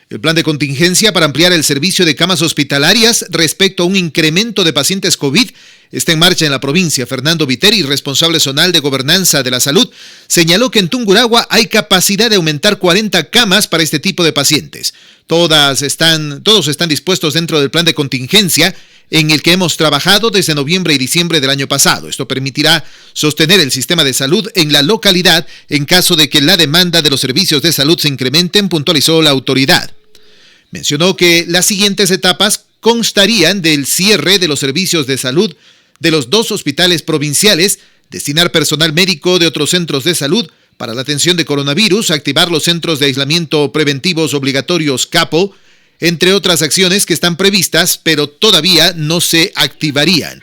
El plan de contingencia para ampliar el servicio de camas hospitalarias respecto a un incremento de pacientes COVID está en marcha en la provincia. Fernando Viteri, responsable zonal de Gobernanza de la Salud, señaló que en Tungurahua hay capacidad de aumentar 40 camas para este tipo de pacientes. Todos están dispuestos dentro del plan de contingencia en el que hemos trabajado desde noviembre y diciembre del año pasado. Esto permitirá sostener el sistema de salud en la localidad en caso de que la demanda de los servicios de salud se incrementen, puntualizó la autoridad. Mencionó que las siguientes etapas constarían del cierre de los servicios de salud de los 2 hospitales provinciales, destinar personal médico de otros centros de salud para la atención de coronavirus, activar los centros de aislamiento preventivos obligatorios CAPO, entre otras acciones que están previstas, pero todavía no se activarían.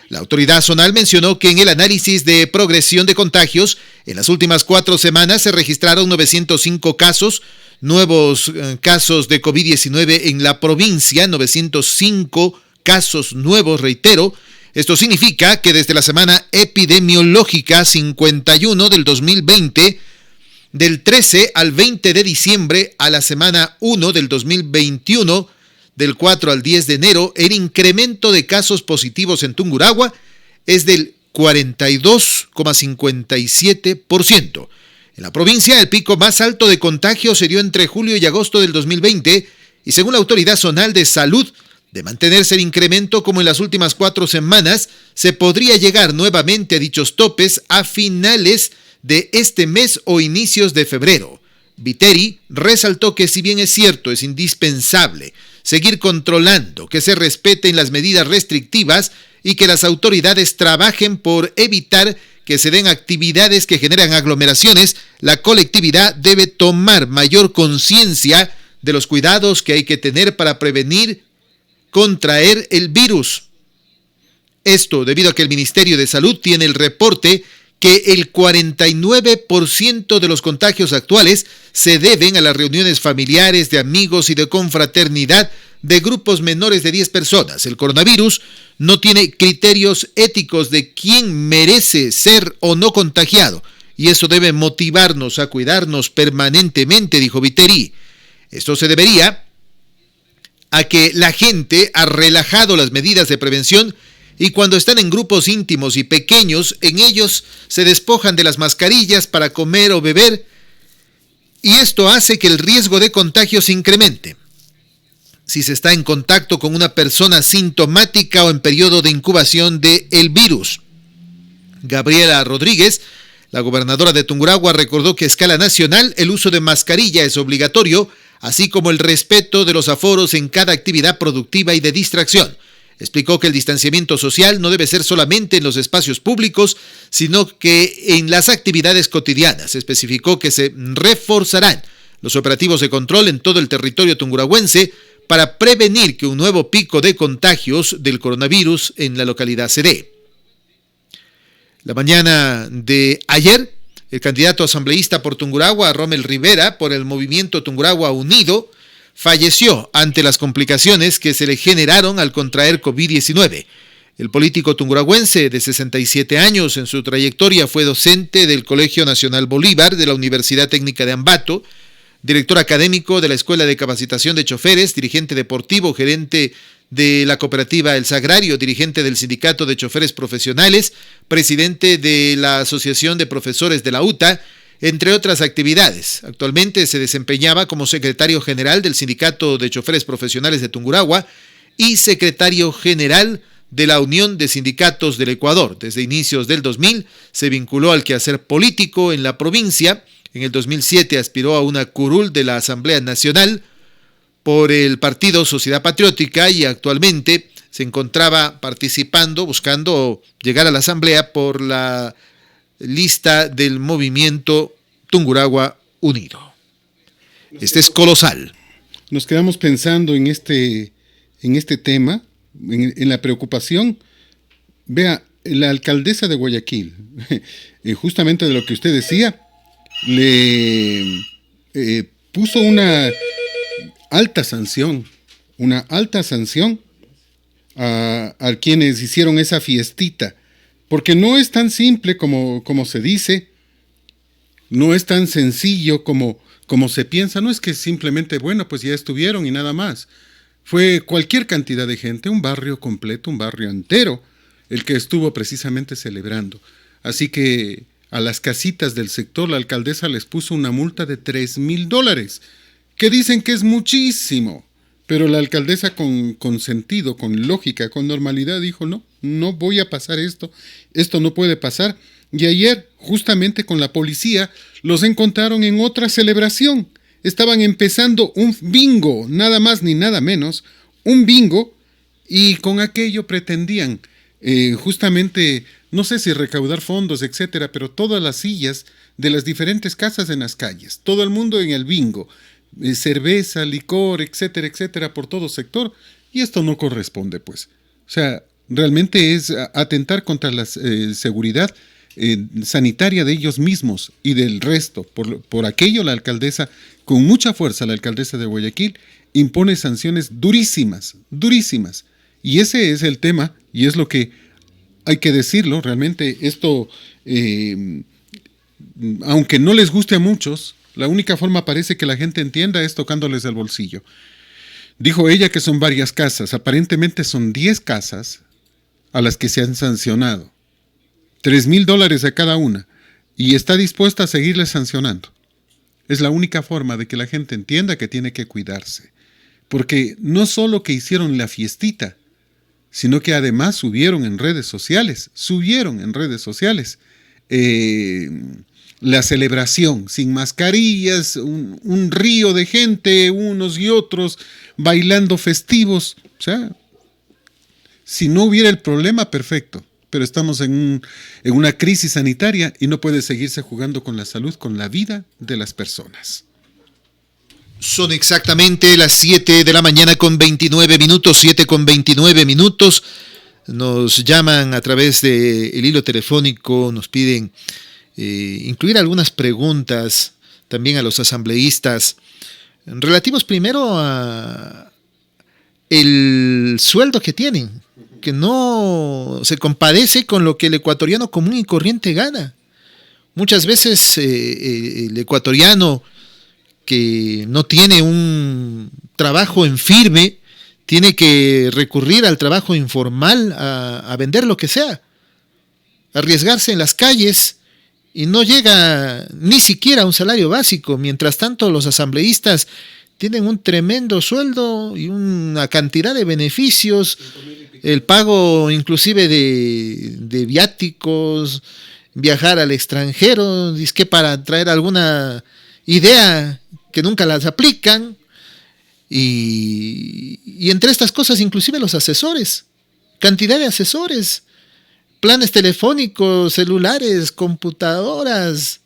La autoridad zonal mencionó que en el análisis de progresión de contagios, en las últimas 4 semanas se registraron 905 casos, nuevos casos de COVID-19 en la provincia, 905 casos nuevos, reitero. Esto significa que desde la semana epidemiológica 51 del 2020, del 13 al 20 de diciembre a la semana 1 del 2021, del 4 al 10 de enero, el incremento de casos positivos en Tungurahua es del 42,57%. En la provincia, el pico más alto de contagios se dio entre julio y agosto del 2020 y según la Autoridad Zonal de Salud, De mantenerse el incremento como en las últimas 4 semanas, se podría llegar nuevamente a dichos topes a finales de este mes o inicios de febrero. Vitteri resaltó que si bien es cierto, es indispensable seguir controlando que se respeten las medidas restrictivas y que las autoridades trabajen por evitar que se den actividades que generan aglomeraciones, la colectividad debe tomar mayor conciencia de los cuidados que hay que tener para prevenir contraer el virus. Esto debido a que el Ministerio de Salud tiene el reporte que el 49% de los contagios actuales se deben a las reuniones familiares, de amigos y de confraternidad de grupos menores de 10 personas. El coronavirus no tiene criterios éticos de quién merece ser o no contagiado, y eso debe motivarnos a cuidarnos permanentemente, dijo Vitteri. Esto se debería a que la gente ha relajado las medidas de prevención y cuando están en grupos íntimos y pequeños, en ellos se despojan de las mascarillas para comer o beber, y esto hace que el riesgo de contagio se incremente. Si se está en contacto con una persona sintomática o en periodo de incubación del virus. Gabriela Rodríguez, la gobernadora de Tungurahua, recordó que a escala nacional el uso de mascarilla es obligatorio, así como el respeto de los aforos en cada actividad productiva y de distracción. Explicó que el distanciamiento social no debe ser solamente en los espacios públicos, sino que en las actividades cotidianas. Especificó que se reforzarán los operativos de control en todo el territorio tungurahuense para prevenir que un nuevo pico de contagios del coronavirus en la localidad se dé. La mañana de ayer, el candidato asambleísta por Tungurahua, Rommel Rivera, por el movimiento Tungurahua Unido, falleció ante las complicaciones que se le generaron al contraer COVID-19. El político tungurahuense de 67 años, en su trayectoria fue docente del Colegio Nacional Bolívar de la Universidad Técnica de Ambato, director académico de la Escuela de Capacitación de Choferes, dirigente deportivo, gerente de la cooperativa El Sagrario, dirigente del Sindicato de Choferes Profesionales, presidente de la Asociación de Profesores de la UTA, entre otras actividades. Actualmente se desempeñaba como secretario general del Sindicato de Choferes Profesionales de Tungurahua y secretario general de la Unión de Sindicatos del Ecuador. Desde inicios del 2000 se vinculó al quehacer político en la provincia. En el 2007 aspiró a una curul de la Asamblea Nacional por el partido Sociedad Patriótica y actualmente se encontraba participando, buscando llegar a la Asamblea por la lista del movimiento Tungurahua Unido. Este es colosal. Nos quedamos pensando en este tema, en la preocupación. Vea, la alcaldesa de Guayaquil, justamente de lo que usted decía, le puso una alta sanción a quienes hicieron esa fiestita. Porque no es tan simple como se dice, no es tan sencillo como se piensa, no es que simplemente, bueno, pues ya estuvieron y nada más. Fue cualquier cantidad de gente, un barrio completo, un barrio entero, el que estuvo precisamente celebrando. Así que a las casitas del sector la alcaldesa les puso una multa de $3,000, que dicen que es muchísimo. Pero la alcaldesa con sentido, con lógica, con normalidad dijo, no voy a pasar esto no puede pasar. Y ayer, justamente con la policía, los encontraron en otra celebración. Estaban empezando un bingo, nada más ni nada menos, un bingo, y con aquello pretendían justamente, no sé si recaudar fondos, etcétera, pero todas las sillas de las diferentes casas en las calles, todo el mundo en el bingo, cerveza, licor, etcétera, etcétera, por todo sector, y esto no corresponde, pues. O sea, realmente es atentar contra la seguridad sanitaria de ellos mismos y del resto. Por aquello la alcaldesa, con mucha fuerza, la alcaldesa de Guayaquil, impone sanciones durísimas, durísimas. Y ese es el tema, y es lo que hay que decirlo, realmente esto, aunque no les guste a muchos, la única forma parece que la gente entienda es tocándoles el bolsillo. Dijo ella que son varias casas, aparentemente son 10 casas a las que se han sancionado. $3,000 a cada una, y está dispuesta a seguirles sancionando. Es la única forma de que la gente entienda que tiene que cuidarse. porque no solo que hicieron la fiestita, sino que además subieron en redes sociales la celebración, sin mascarillas, un río de gente, unos y otros, bailando festivos. O sea, si no hubiera el problema, perfecto, pero estamos en una crisis sanitaria y no puede seguirse jugando con la salud, con la vida de las personas. Son exactamente las 7 de la mañana con 29 minutos, 7 con 29 minutos. Nos llaman a través del hilo telefónico, nos piden incluir algunas preguntas también a los asambleístas, relativos primero a el sueldo que tienen, que no se compadece con lo que el ecuatoriano común y corriente gana. Muchas veces el ecuatoriano que no tiene un trabajo en firme, tiene que recurrir al trabajo informal a vender lo que sea, arriesgarse en las calles y no llega ni siquiera a un salario básico. Mientras tanto, los asambleístas tienen un tremendo sueldo y una cantidad de beneficios, el pago inclusive de viáticos, viajar al extranjero, dizque para traer alguna idea que nunca las aplican, y entre estas cosas inclusive los asesores, cantidad de asesores, planes telefónicos, celulares, computadoras.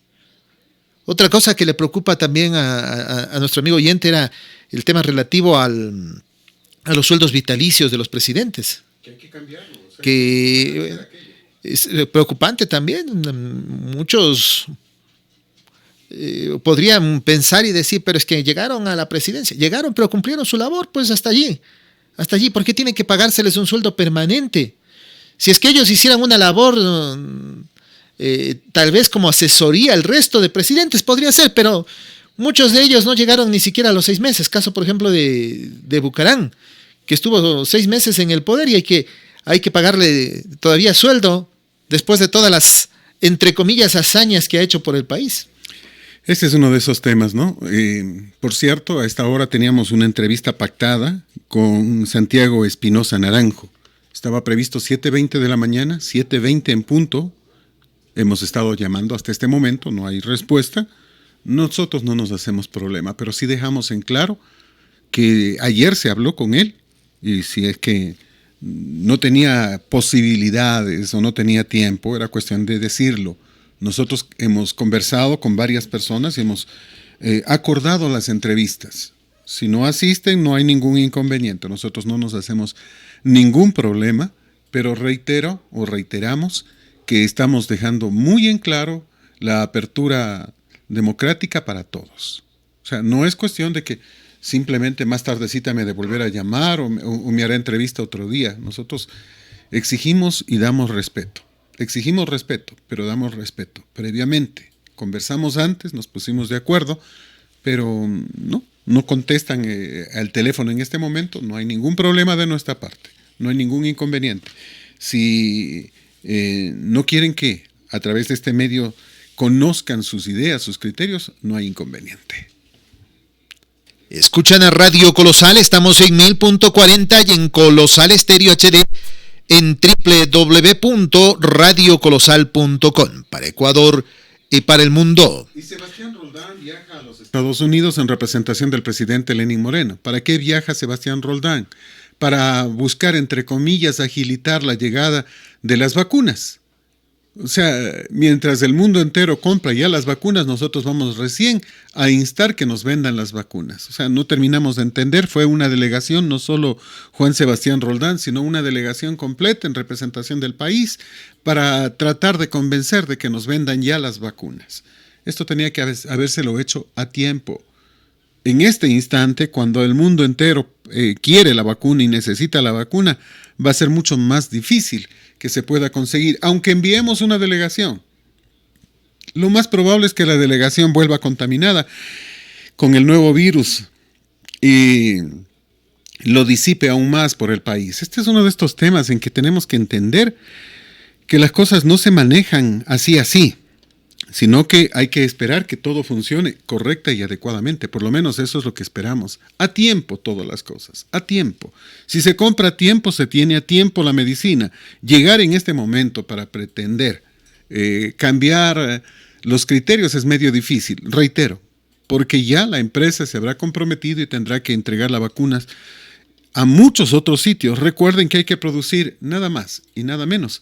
Otra cosa que le preocupa también a nuestro amigo oyente era el tema relativo a los sueldos vitalicios de los presidentes, Que hay que cambiarlo. O sea, que es preocupante también. Muchos podrían pensar y decir, pero es que llegaron a la presidencia, llegaron pero cumplieron su labor, pues hasta allí, ¿por qué tienen que pagárseles un sueldo permanente? Si es que ellos hicieran una labor tal vez como asesoría al resto de presidentes, podría ser, pero muchos de ellos no llegaron ni siquiera a los 6 meses, caso por ejemplo de Bucarán, que estuvo 6 meses en el poder y hay que pagarle todavía sueldo después de todas las, entre comillas, hazañas que ha hecho por el país. Este es uno de esos temas, ¿no? Por cierto, a esta hora teníamos una entrevista pactada con Santiago Espinosa Naranjo. Estaba previsto 7:20 de la mañana, 7:20 en punto. Hemos estado llamando hasta este momento, no hay respuesta. Nosotros no nos hacemos problema, pero sí dejamos en claro que ayer se habló con él y si es que no tenía posibilidades o no tenía tiempo, era cuestión de decirlo. Nosotros hemos conversado con varias personas y hemos acordado las entrevistas. Si no asisten, no hay ningún inconveniente. Nosotros no nos hacemos ningún problema, pero reiteramos que estamos dejando muy en claro la apertura democrática para todos. O sea, no es cuestión de que simplemente más tardecita me de volver a llamar o me hará entrevista otro día. Nosotros exigimos y damos respeto. Exigimos respeto, pero damos respeto previamente. Conversamos antes, nos pusimos de acuerdo, pero no contestan al teléfono en este momento. No hay ningún problema de nuestra parte, no hay ningún inconveniente. Si no quieren que a través de este medio conozcan sus ideas, sus criterios, no hay inconveniente. Escuchan a Radio Colosal, estamos en 1000.40 y en Colosal Estéreo HD en www.radiocolosal.com para Ecuador y para el mundo. Y Sebastián Roldán viaja a los Estados Unidos en representación del presidente Lenín Moreno. ¿Para qué viaja Sebastián Roldán? Para buscar, entre comillas, agilitar la llegada de las vacunas. O sea, mientras el mundo entero compra ya las vacunas, nosotros vamos recién a instar que nos vendan las vacunas. O sea, no terminamos de entender, fue una delegación, no solo Juan Sebastián Roldán, sino una delegación completa en representación del país para tratar de convencer de que nos vendan ya las vacunas. Esto tenía que habérselo hecho a tiempo. En este instante, cuando el mundo entero quiere la vacuna y necesita la vacuna, va a ser mucho más difícil que se pueda conseguir, aunque enviemos una delegación. Lo más probable es que la delegación vuelva contaminada con el nuevo virus y lo disipe aún más por el país. Este es uno de estos temas en que tenemos que entender que las cosas no se manejan así, sino que hay que esperar que todo funcione correcta y adecuadamente. Por lo menos eso es lo que esperamos. A tiempo todas las cosas, a tiempo. Si se compra a tiempo, se tiene a tiempo la medicina. Llegar en este momento para pretender cambiar los criterios es medio difícil, reitero, porque ya la empresa se habrá comprometido y tendrá que entregar las vacunas a muchos otros sitios. Recuerden que hay que producir nada más y nada menos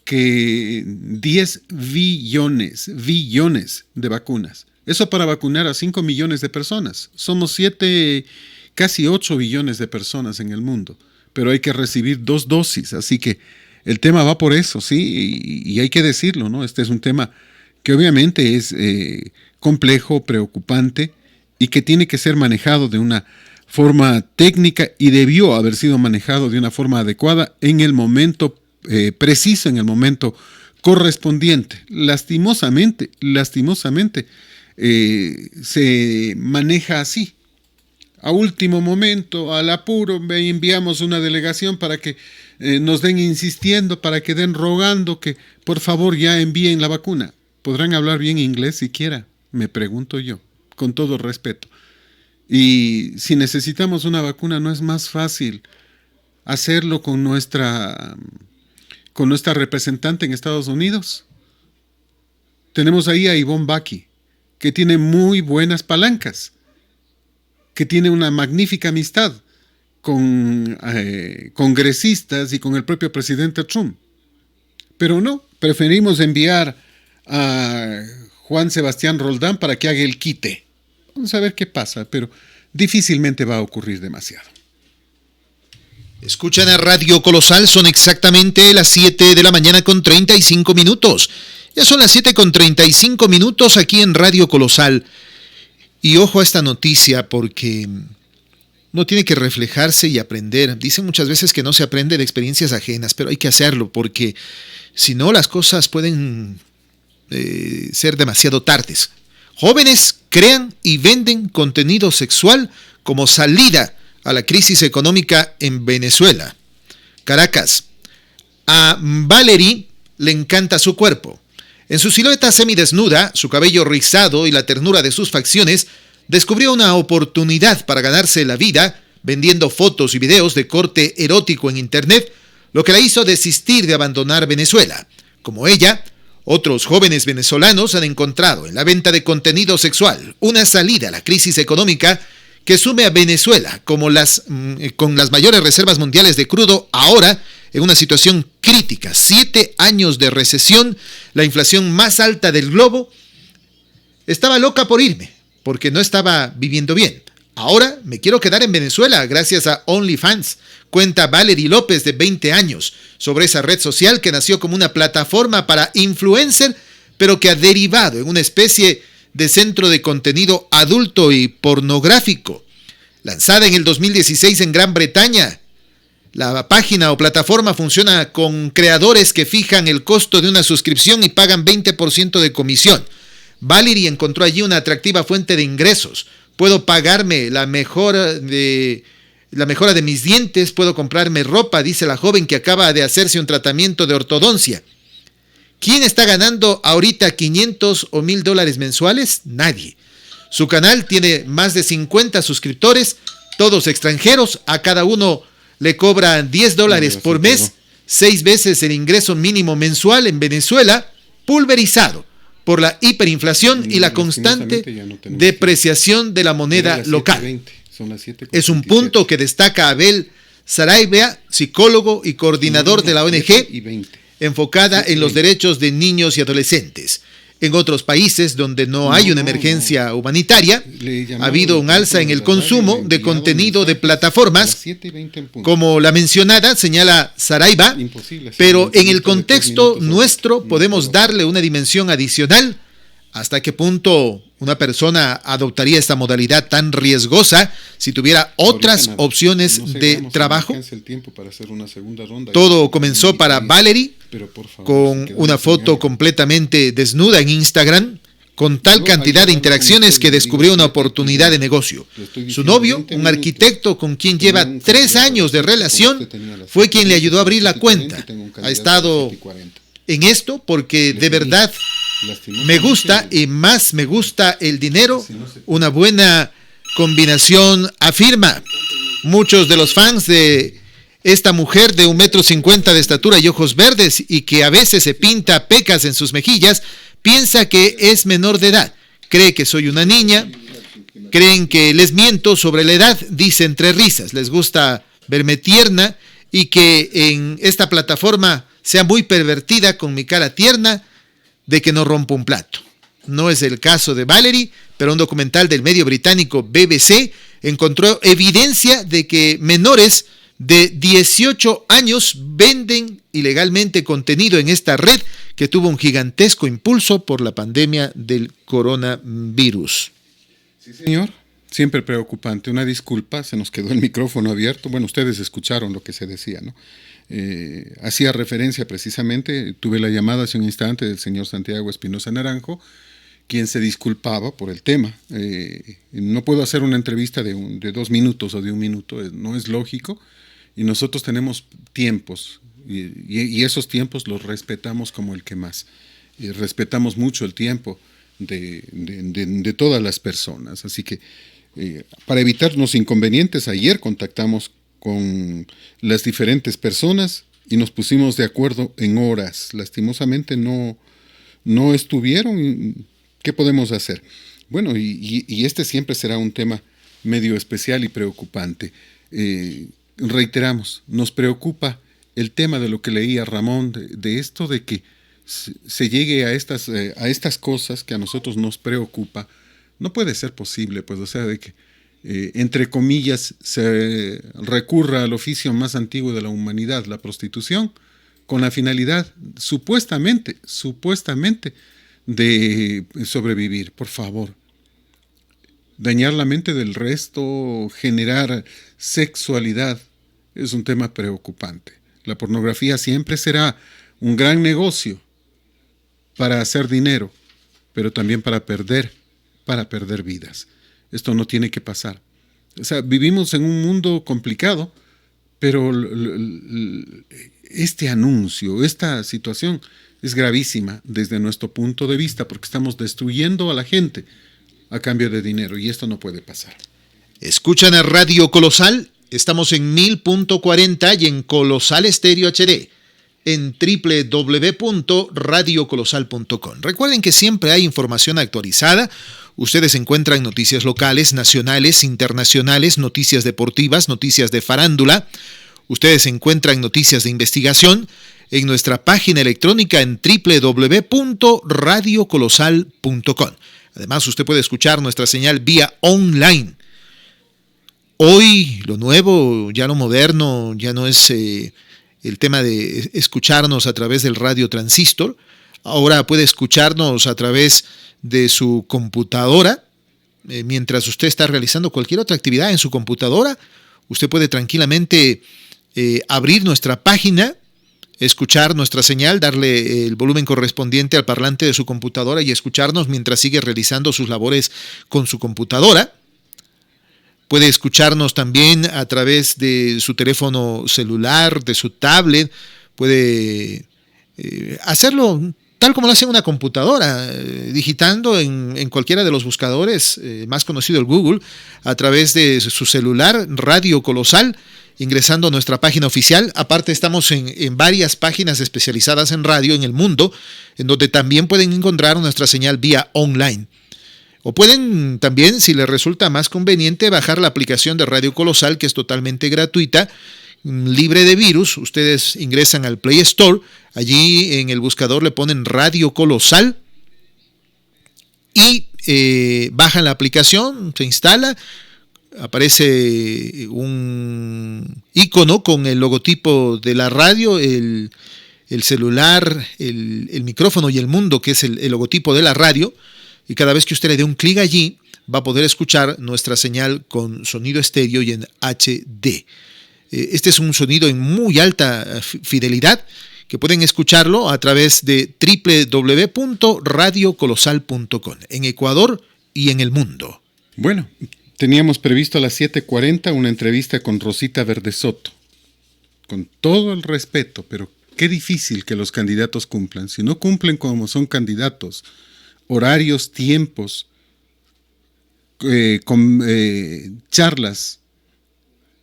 que 10 billones de vacunas. Eso para vacunar a 5 millones de personas. Somos 7, casi 8 billones de personas en el mundo, pero hay que recibir 2 dosis, así que el tema va por eso, sí, y hay que decirlo, ¿no? Este es un tema que obviamente es complejo, preocupante y que tiene que ser manejado de una forma técnica y debió haber sido manejado de una forma adecuada en el momento preciso, en el momento correspondiente. Lastimosamente, se maneja así. A último momento, al apuro, enviamos una delegación para que nos den insistiendo, para que den rogando que por favor ya envíen la vacuna. ¿Podrán hablar bien inglés siquiera? Me pregunto yo, con todo respeto. Y si necesitamos una vacuna, ¿no es más fácil hacerlo con nuestra representante en Estados Unidos? Tenemos ahí a Ivonne Baki, que tiene muy buenas palancas, que tiene una magnífica amistad con congresistas y con el propio presidente Trump. Pero no, preferimos enviar a Juan Sebastián Roldán para que haga el quite. Vamos a ver qué pasa, pero difícilmente va a ocurrir demasiado. Escuchan a Radio Colosal, son exactamente las 7 de la mañana con 35 minutos. Ya son las 7 con 35 minutos aquí en Radio Colosal. Y ojo a esta noticia porque uno tiene que reflejarse y aprender. Dicen muchas veces que no se aprende de experiencias ajenas, pero hay que hacerlo porque si no las cosas pueden ser demasiado tardes. Jóvenes crean y venden contenido sexual como salida a la crisis económica en Venezuela. Caracas. A Valerie le encanta su cuerpo. En su silueta semidesnuda, su cabello rizado y la ternura de sus facciones, descubrió una oportunidad para ganarse la vida vendiendo fotos y videos de corte erótico en Internet, lo que la hizo desistir de abandonar Venezuela. Como ella, otros jóvenes venezolanos han encontrado en la venta de contenido sexual una salida a la crisis económica que sume a Venezuela con las mayores reservas mundiales de crudo ahora en una situación crítica. 7 años de recesión, la inflación más alta del globo. Estaba loca por irme porque no estaba viviendo bien. Ahora me quiero quedar en Venezuela gracias a OnlyFans, cuenta Valerie López de 20 años, sobre esa red social que nació como una plataforma para influencer, pero que ha derivado en una especie de centro de contenido adulto y pornográfico. Lanzada en el 2016 en Gran Bretaña, la página o plataforma funciona con creadores que fijan el costo de una suscripción y pagan 20% de comisión. Valerie encontró allí una atractiva fuente de ingresos. Puedo pagarme la mejora de mis dientes, puedo comprarme ropa, dice la joven que acaba de hacerse un tratamiento de ortodoncia. ¿Quién está ganando ahorita $500 o $1,000 mensuales? Nadie. Su canal tiene más de 50 suscriptores, todos extranjeros. A cada uno le cobran $10 por mes, 6 veces el ingreso mínimo mensual en Venezuela, pulverizado por la hiperinflación y la constante depreciación de la moneda local. Es un punto que destaca Abel Saraiva, psicólogo y coordinador de la ONG enfocada en los derechos de niños y adolescentes. En otros países donde no hay una emergencia humanitaria, ha habido un alza en el consumo de contenido de plataformas, como la mencionada, señala Saraiva, pero en el contexto nuestro podemos darle una dimensión adicional. ¿Hasta qué punto una persona adoptaría esta modalidad tan riesgosa si tuviera otras opciones de trabajo? Todo comenzó para Valerie con una foto completamente desnuda en Instagram, con tal cantidad de interacciones que descubrió una oportunidad de negocio. Su novio, un arquitecto con quien lleva 3 años de relación, fue quien le ayudó a abrir la cuenta. Ha estado en esto porque de verdad Me gusta y más me gusta el dinero. Una buena combinación, afirma. Muchos de los fans de esta mujer de 1,50 m de estatura y ojos verdes y que a veces se pinta pecas en sus mejillas, piensa que es menor de edad. Cree que soy una niña. Creen que les miento sobre la edad, dice entre risas. Les gusta verme tierna y que en esta plataforma sea muy pervertida con mi cara tierna de que no rompo un plato. No es el caso de Valerie, pero un documental del medio británico BBC encontró evidencia de que menores de 18 años venden ilegalmente contenido en esta red que tuvo un gigantesco impulso por la pandemia del coronavirus. Sí, señor. Siempre preocupante. Una disculpa, se nos quedó el micrófono abierto. Bueno, ustedes escucharon lo que se decía, ¿no? Hacía referencia precisamente, tuve la llamada hace un instante del señor Santiago Espinosa Naranjo, quien se disculpaba por el tema. No puedo hacer una entrevista de 2 minutos o de 1 minuto, no es lógico, y nosotros tenemos tiempos, y esos tiempos los respetamos como el que más. Respetamos mucho el tiempo de todas las personas, así que para evitarnos inconvenientes, ayer contactamos con las diferentes personas y nos pusimos de acuerdo en horas. Lastimosamente no estuvieron. ¿Qué podemos hacer? Bueno, y este siempre será un tema medio especial y preocupante. Reiteramos, nos preocupa el tema de lo que leía Ramón, de esto de que se llegue a estas cosas que a nosotros nos preocupa. No puede ser posible, pues, o sea, de que entre comillas, se recurra al oficio más antiguo de la humanidad, la prostitución, con la finalidad, supuestamente, de sobrevivir. Por favor, dañar la mente del resto, generar sexualidad, es un tema preocupante. La pornografía siempre será un gran negocio para hacer dinero, pero también para perder vidas. Esto no tiene que pasar. O sea, vivimos en un mundo complicado, pero este anuncio, esta situación es gravísima desde nuestro punto de vista, porque estamos destruyendo a la gente a cambio de dinero, y esto no puede pasar. Escuchan a Radio Colosal, estamos en 1000.40 y en Colosal Estéreo HD, en www.radiocolosal.com. Recuerden que siempre hay información actualizada. Ustedes encuentran noticias locales, nacionales, internacionales, noticias deportivas, noticias de farándula. Ustedes encuentran noticias de investigación en nuestra página electrónica en www.radiocolosal.com. Además, usted puede escuchar nuestra señal vía online. Hoy, lo nuevo, ya lo moderno, ya no es el tema de escucharnos a través del radio transistor. Ahora puede escucharnos a través de su computadora. Mientras usted está realizando cualquier otra actividad en su computadora, usted puede tranquilamente abrir nuestra página, escuchar nuestra señal, darle el volumen correspondiente al parlante de su computadora y escucharnos mientras sigue realizando sus labores con su computadora. Puede escucharnos también a través de su teléfono celular, de su tablet. Puede hacerlo tal como lo hace una computadora, digitando en cualquiera de los buscadores, más conocido el Google, a través de su celular, Radio Colosal, ingresando a nuestra página oficial. Aparte, estamos en varias páginas especializadas en radio en el mundo, en donde también pueden encontrar nuestra señal vía online. O pueden también, si les resulta más conveniente, bajar la aplicación de Radio Colosal, que es totalmente gratuita, libre de virus. Ustedes ingresan al Play Store, allí en el buscador le ponen Radio Colosal y bajan la aplicación, se instala, aparece un icono con el logotipo de la radio, el celular, el micrófono y el mundo, que es el logotipo de la radio. Y cada vez que usted le dé un clic allí, va a poder escuchar nuestra señal con sonido estéreo y en HD. Este es un sonido en muy alta fidelidad, que pueden escucharlo a través de www.radiocolosal.com, en Ecuador y en el mundo. Bueno, teníamos previsto a las 7:40 una entrevista con Rosita Verdesoto. Con todo el respeto, pero qué difícil que los candidatos cumplan. Si no cumplen como son candidatos, horarios, tiempos, charlas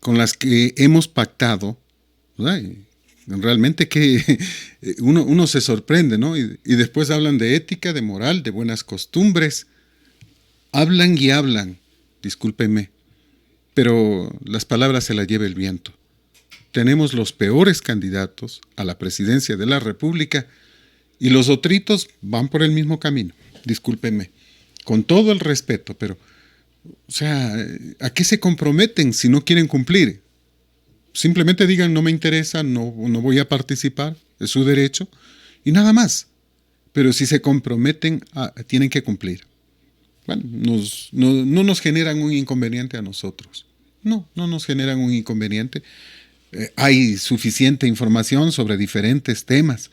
con las que hemos pactado, ¿verdad? Realmente que uno se sorprende, ¿no? Y después hablan de ética, de moral, de buenas costumbres. Hablan y hablan, discúlpenme, pero las palabras se las lleva el viento. Tenemos los peores candidatos a la presidencia de la República y los otritos van por el mismo camino, discúlpenme, con todo el respeto, pero, o sea, ¿a qué se comprometen si no quieren cumplir? Simplemente digan, no me interesa, no voy a participar, es su derecho, y nada más. Pero si se comprometen, tienen que cumplir. Bueno, no nos generan un inconveniente a nosotros. No nos generan un inconveniente. Hay suficiente información sobre diferentes temas.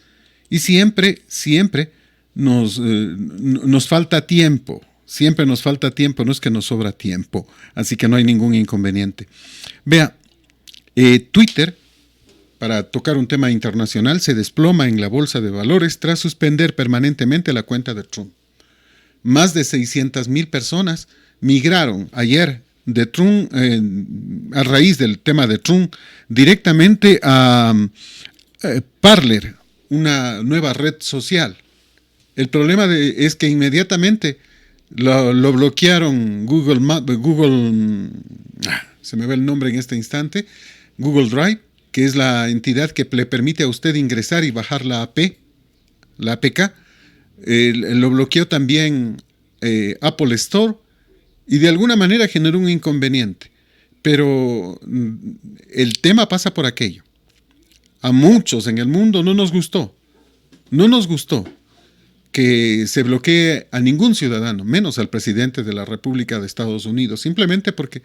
Y siempre nos falta tiempo. Siempre nos falta tiempo, no es que nos sobra tiempo. Así que no hay ningún inconveniente. Vea, Twitter, para tocar un tema internacional, se desploma en la bolsa de valores tras suspender permanentemente la cuenta de Trump. Más de 600,000 personas migraron ayer de Trump, a raíz del tema de Trump, directamente a Parler, una nueva red social. El problema es que inmediatamente lo bloquearon se me va el nombre en este instante, Google Drive, que es la entidad que le permite a usted ingresar y bajar la APK. Lo bloqueó también Apple Store y de alguna manera generó un inconveniente. Pero el tema pasa por aquello. A muchos en el mundo no nos gustó que se bloquee a ningún ciudadano, menos al presidente de la República de Estados Unidos, simplemente porque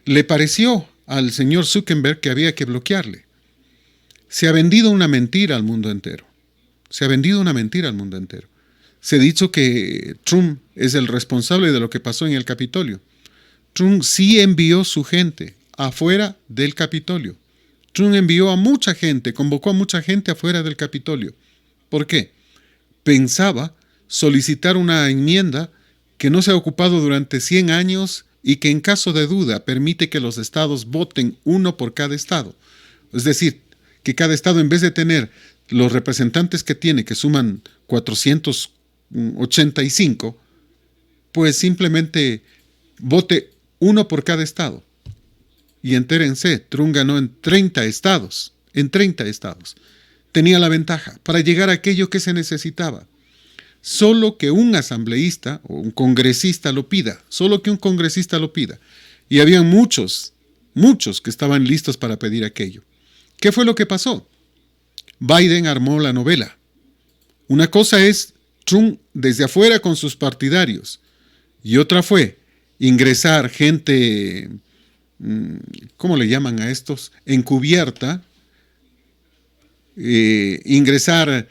le pareció al señor Zuckerberg que había que bloquearle. Se ha vendido una mentira al mundo entero. Se ha dicho que Trump es el responsable de lo que pasó en el Capitolio. Trump sí envió su gente afuera del Capitolio. Trump envió a mucha gente, convocó a mucha gente afuera del Capitolio. ¿Por qué? Pensaba solicitar una enmienda que no se ha ocupado durante 100 años y que en caso de duda permite que los estados voten uno por cada estado. Es decir, que cada estado, en vez de tener los representantes que tiene, que suman 485, pues simplemente vote uno por cada estado. Y entérense, Trump ganó en 30 estados. Tenía la ventaja para llegar a aquello que se necesitaba. Solo que un asambleísta o un congresista lo pida. Y habían muchos que estaban listos para pedir aquello. ¿Qué fue lo que pasó? Biden armó la novela. Una cosa es Trump desde afuera con sus partidarios. Y otra fue ingresar gente, ¿cómo le llaman a estos? Encubierta. Ingresar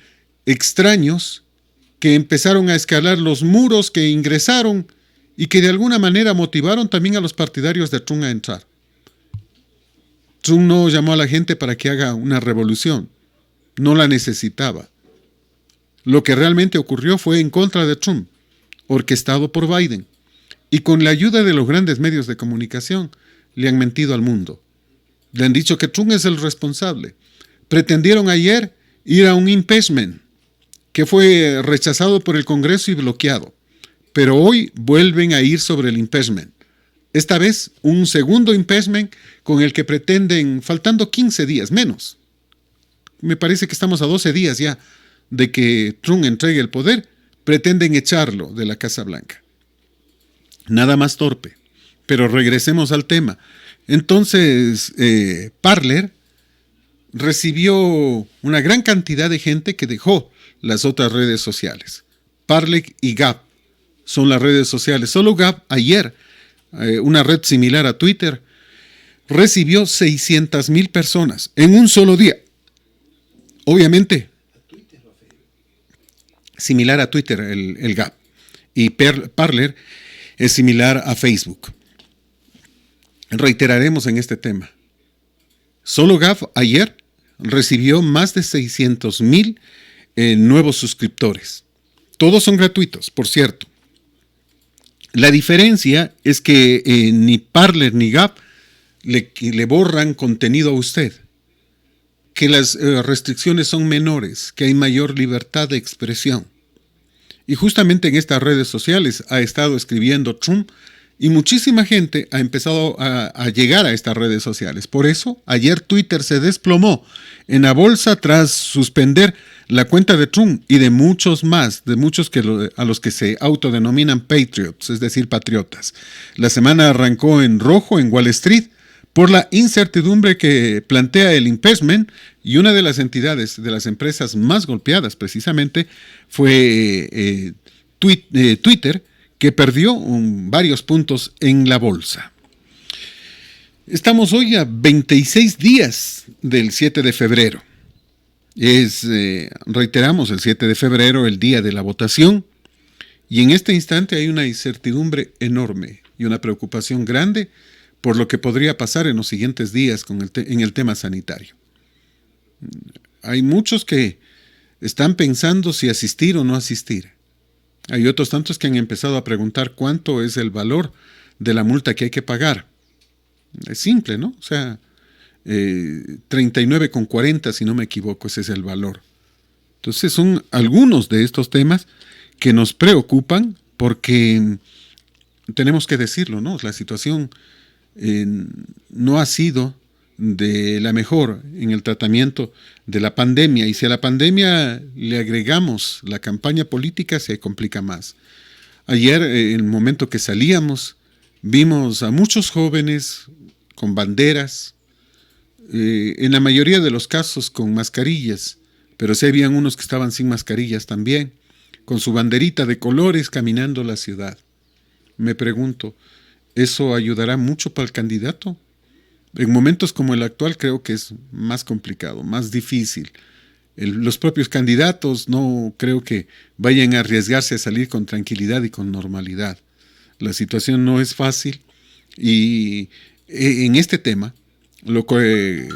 extraños que empezaron a escalar los muros que ingresaron y que de alguna manera motivaron también a los partidarios de Trump a entrar. Trump no llamó a la gente para que haga una revolución, no la necesitaba. Lo que realmente ocurrió fue en contra de Trump, orquestado por Biden, y con la ayuda de los grandes medios de comunicación le han mentido al mundo. Le han dicho que Trump es el responsable. Pretendieron ayer ir a un impeachment que fue rechazado por el Congreso y bloqueado. Pero hoy vuelven a ir sobre el impeachment. Esta vez un segundo impeachment con el que pretenden, faltando 15 días, menos. Me parece que estamos a 12 días ya de que Trump entregue el poder, pretenden echarlo de la Casa Blanca. Nada más torpe. Pero regresemos al tema. Entonces, Parler recibió una gran cantidad de gente que dejó las otras redes sociales. Parler y Gab son las redes sociales. Solo Gab ayer, una red similar a Twitter, recibió 600,000 personas en un solo día. Obviamente, similar a Twitter, el Gab. Y Parler es similar a Facebook. Reiteraremos en este tema. Solo Gab ayer recibió más de 600,000 nuevos suscriptores. Todos son gratuitos, por cierto. La diferencia es que ni Parler ni Gab le borran contenido a usted, que las restricciones son menores, que hay mayor libertad de expresión. Y justamente en estas redes sociales ha estado escribiendo Trump y muchísima gente ha empezado a llegar a estas redes sociales. Por eso, ayer Twitter se desplomó en la bolsa tras suspender la cuenta de Trump y de muchos más, de muchos a los que se autodenominan patriots, es decir, patriotas. La semana arrancó en rojo en Wall Street por la incertidumbre que plantea el impeachment, y una de las entidades, de las empresas más golpeadas precisamente, fue Twitter, que perdió varios puntos en la bolsa. Estamos hoy a 26 días del 7 de febrero. Reiteramos, el 7 de febrero, el día de la votación, y en este instante hay una incertidumbre enorme y una preocupación grande por lo que podría pasar en los siguientes días en el tema sanitario. Hay muchos que están pensando si asistir o no asistir. Hay otros tantos que han empezado a preguntar cuánto es el valor de la multa que hay que pagar. Es simple, ¿no? O sea, 39,40, si no me equivoco, ese es el valor. Entonces son algunos de estos temas que nos preocupan porque tenemos que decirlo, ¿no? La situación no ha sido de la mejor en el tratamiento de la pandemia, y si a la pandemia le agregamos la campaña política se complica más. Ayer, en el momento que salíamos, vimos a muchos jóvenes con banderas, en la mayoría de los casos con mascarillas, pero sí habían unos que estaban sin mascarillas también, con su banderita de colores caminando la ciudad. Me pregunto, ¿eso ayudará mucho para el candidato? En momentos como el actual creo que es más complicado, más difícil. Los propios candidatos no creo que vayan a arriesgarse a salir con tranquilidad y con normalidad. La situación no es fácil y en este tema lo que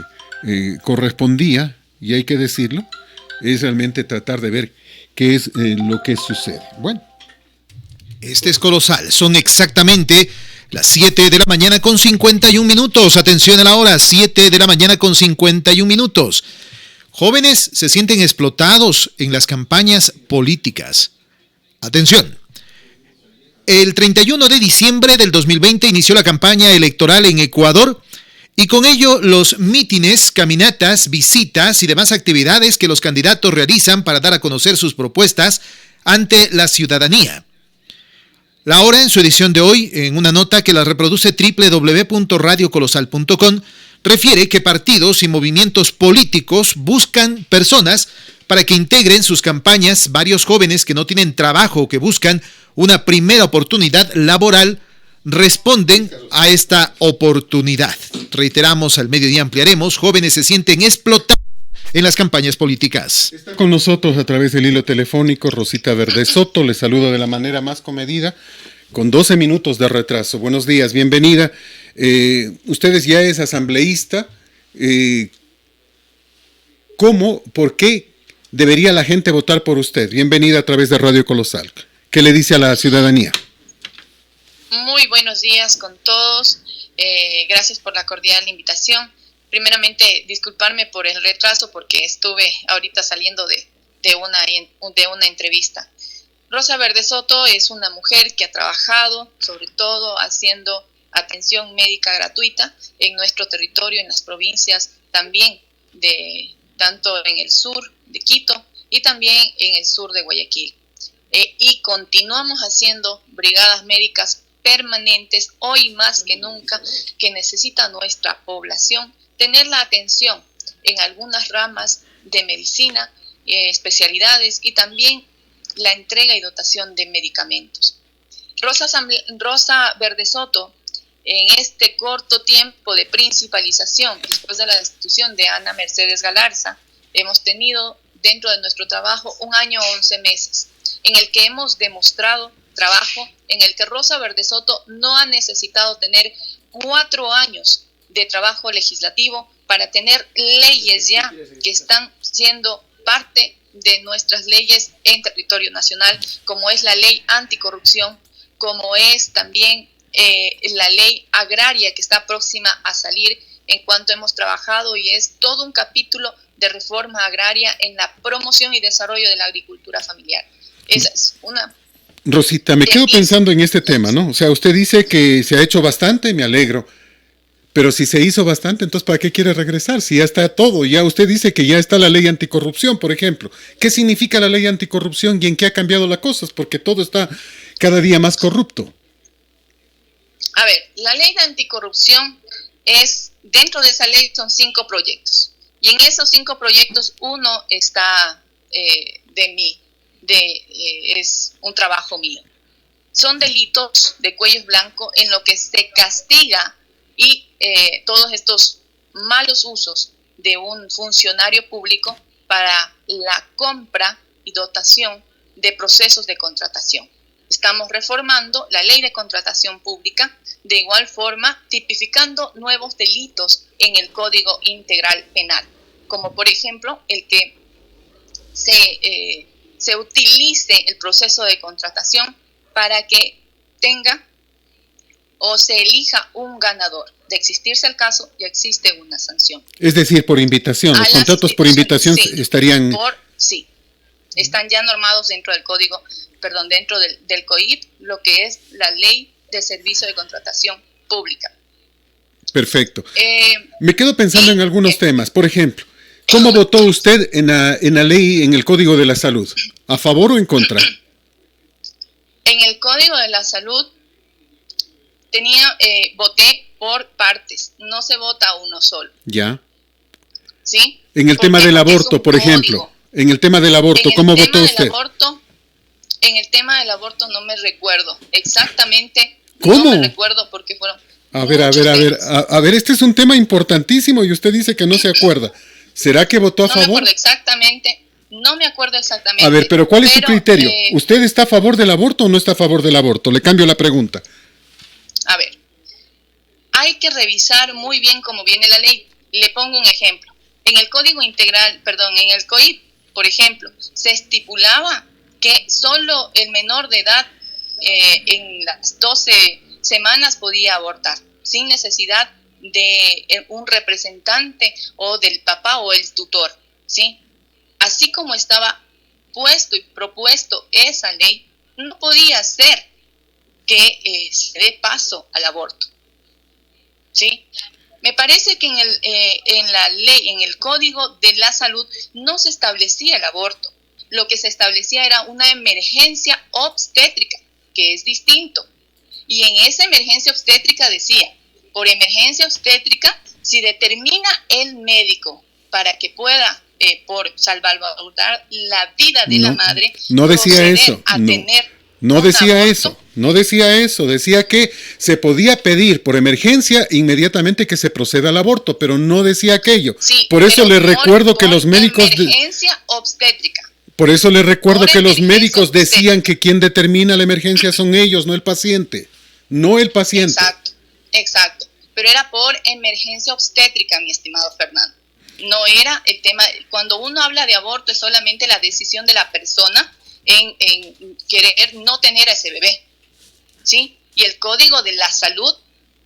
correspondía, y hay que decirlo, es realmente tratar de ver qué es lo que sucede. Bueno. Este es colosal. Son exactamente las 7 de la mañana con 51 minutos. Atención a la hora, 7 de la mañana con 51 minutos. Jóvenes se sienten explotados en las campañas políticas. Atención. El 31 de diciembre del 2020 inició la campaña electoral en Ecuador y con ello los mítines, caminatas, visitas y demás actividades que los candidatos realizan para dar a conocer sus propuestas ante la ciudadanía. La Hora, en su edición de hoy, en una nota que la reproduce www.radiocolosal.com, refiere que partidos y movimientos políticos buscan personas para que integren sus campañas. Varios jóvenes que no tienen trabajo o que buscan una primera oportunidad laboral responden a esta oportunidad. Reiteramos, al mediodía ampliaremos, jóvenes se sienten explotados en las campañas políticas. Está con nosotros a través del hilo telefónico Rosita Verdesoto. Le saludo de la manera más comedida, con 12 minutos de retraso. Buenos días, bienvenida. Usted ya es asambleísta. ¿Cómo, por qué debería la gente votar por usted? Bienvenida a través de Radio Colosal. ¿Qué le dice a la ciudadanía? Muy buenos días con todos. Gracias por la cordial invitación. Primeramente, disculparme por el retraso porque estuve ahorita saliendo de una entrevista. Rosa Verdesoto es una mujer que ha trabajado, sobre todo haciendo atención médica gratuita en nuestro territorio, en las provincias también, tanto en el sur de Quito y también en el sur de Guayaquil. Y continuamos haciendo brigadas médicas permanentes, hoy más que nunca, que necesita nuestra población tener la atención en algunas ramas de medicina, especialidades y también la entrega y dotación de medicamentos. Rosa Verdesoto, en este corto tiempo de principalización, después de la destitución de Ana Mercedes Galarza, hemos tenido dentro de nuestro trabajo 1 año 11 meses, en el que hemos demostrado trabajo, en el que Rosa Verdesoto no ha necesitado tener 4 años de trabajo legislativo para tener leyes ya que están siendo parte de nuestras leyes en territorio nacional, como es la ley anticorrupción, como es también la ley agraria que está próxima a salir, en cuanto hemos trabajado, y es todo un capítulo de reforma agraria en la promoción y desarrollo de la agricultura familiar. Esa es una... Rosita, me quedo pensando en este tema, ¿no? O sea, usted dice que se ha hecho bastante, me alegro, pero si se hizo bastante, entonces ¿para qué quiere regresar? Si ya está todo, ya usted dice que ya está la ley anticorrupción, por ejemplo. ¿Qué significa la ley anticorrupción y en qué ha cambiado las cosas? Porque todo está cada día más corrupto. A ver, la ley de anticorrupción es, dentro de esa ley son 5 proyectos. Y en esos 5 proyectos, uno está es un trabajo mío. Son delitos de cuello blanco en lo que se castiga y todos estos malos usos de un funcionario público para la compra y dotación de procesos de contratación. Estamos reformando la ley de contratación pública, de igual forma tipificando nuevos delitos en el Código Integral Penal, como por ejemplo el que se utilice el proceso de contratación para que tenga o se elija un ganador. De existirse el caso, ya existe una sanción. Es decir, por invitación, los contratos por invitación sí, estarían... Sí, están ya normados dentro del código, dentro del COIP, lo que es la ley de servicio de contratación pública. Perfecto. Me quedo pensando en algunos temas. Por ejemplo, ¿cómo votó usted en la ley, en el Código de la Salud? ¿A favor o en contra? En el Código de la Salud voté por partes, no se vota uno solo. Ya. ¿Sí? En el tema del aborto, por ejemplo. En el tema del aborto, ¿cómo votó usted? En el tema del aborto no me recuerdo exactamente. ¿Cómo? No me recuerdo porque fueron... A ver, este es un tema importantísimo y usted dice que no se acuerda. ¿Será que votó a favor? No me acuerdo exactamente. A ver, pero ¿cuál es su criterio? ¿Usted está a favor del aborto o no está a favor del aborto? Le cambio la pregunta. A ver, hay que revisar muy bien cómo viene la ley. Le pongo un ejemplo. En el Código Integral, en el COIP, por ejemplo, se estipulaba que solo el menor de edad en las 12 semanas podía abortar, sin necesidad de un representante o del papá o el tutor, ¿sí? Así como estaba puesto y propuesto esa ley, no podía ser que se dé paso al aborto, ¿sí? Me parece que en la ley, en el Código de la Salud, no se establecía el aborto. Lo que se establecía era una emergencia obstétrica, que es distinto. Y en esa emergencia obstétrica decía, por emergencia obstétrica, si determina el médico para que pueda, por salvaguardar la vida de la madre, no decía eso. No decía eso, decía que se podía pedir por emergencia inmediatamente que se proceda al aborto, pero no decía aquello. Sí, por eso le recuerdo que los médicos... Emergencia obstétrica. Por eso le recuerdo que los médicos decían que quien determina la emergencia son ellos, no el paciente. No el paciente. Exacto. Pero era por emergencia obstétrica, mi estimado Fernando. No era el tema... Cuando uno habla de aborto es solamente la decisión de la persona en querer no tener a ese bebé, ¿sí? Y el Código de la Salud,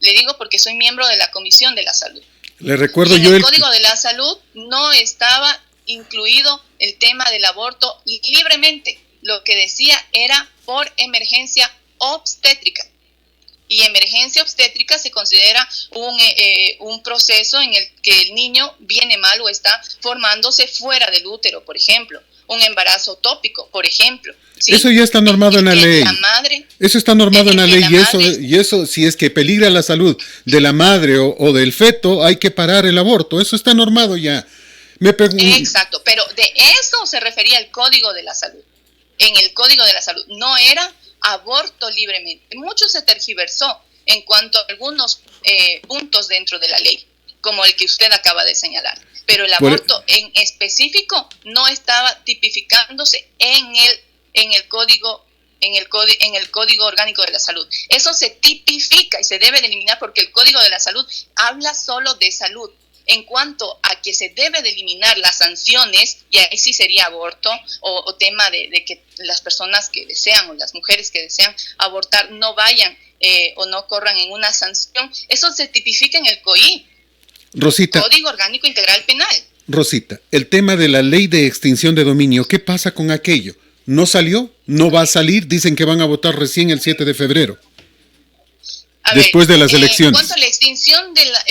le digo porque soy miembro de la Comisión de la Salud. Le recuerdo en el Código de la Salud no estaba incluido el tema del aborto libremente. Lo que decía era por emergencia obstétrica. Y emergencia obstétrica se considera un proceso en el que el niño viene mal o está formándose fuera del útero, por ejemplo. Un embarazo tópico, por ejemplo. ¿Sí? Eso ya está normado en la ley. Eso está normado en la ley y eso, si es que peligra la salud de la madre o del feto, hay que parar el aborto. Eso está normado ya. Exacto, pero de eso se refería el Código de la Salud. En el Código de la Salud no era aborto libremente. Mucho se tergiversó en cuanto a algunos puntos dentro de la ley, como el que usted acaba de señalar. Pero el aborto en específico no estaba tipificándose en el Código en el Código Orgánico de la Salud. Eso se tipifica y se debe de eliminar porque el Código de la Salud habla solo de salud. En cuanto a que se debe de eliminar las sanciones, y ahí sí sería aborto o tema de que las personas que desean o las mujeres que desean abortar no vayan o no corran en una sanción, eso se tipifica en el COI, Rosita, Código Orgánico Integral Penal. Rosita, el tema de la ley de extinción de dominio, ¿qué pasa con aquello? ¿No salió? ¿No va a salir? Dicen que van a votar recién el 7 de febrero. Después de las elecciones. En cuanto a la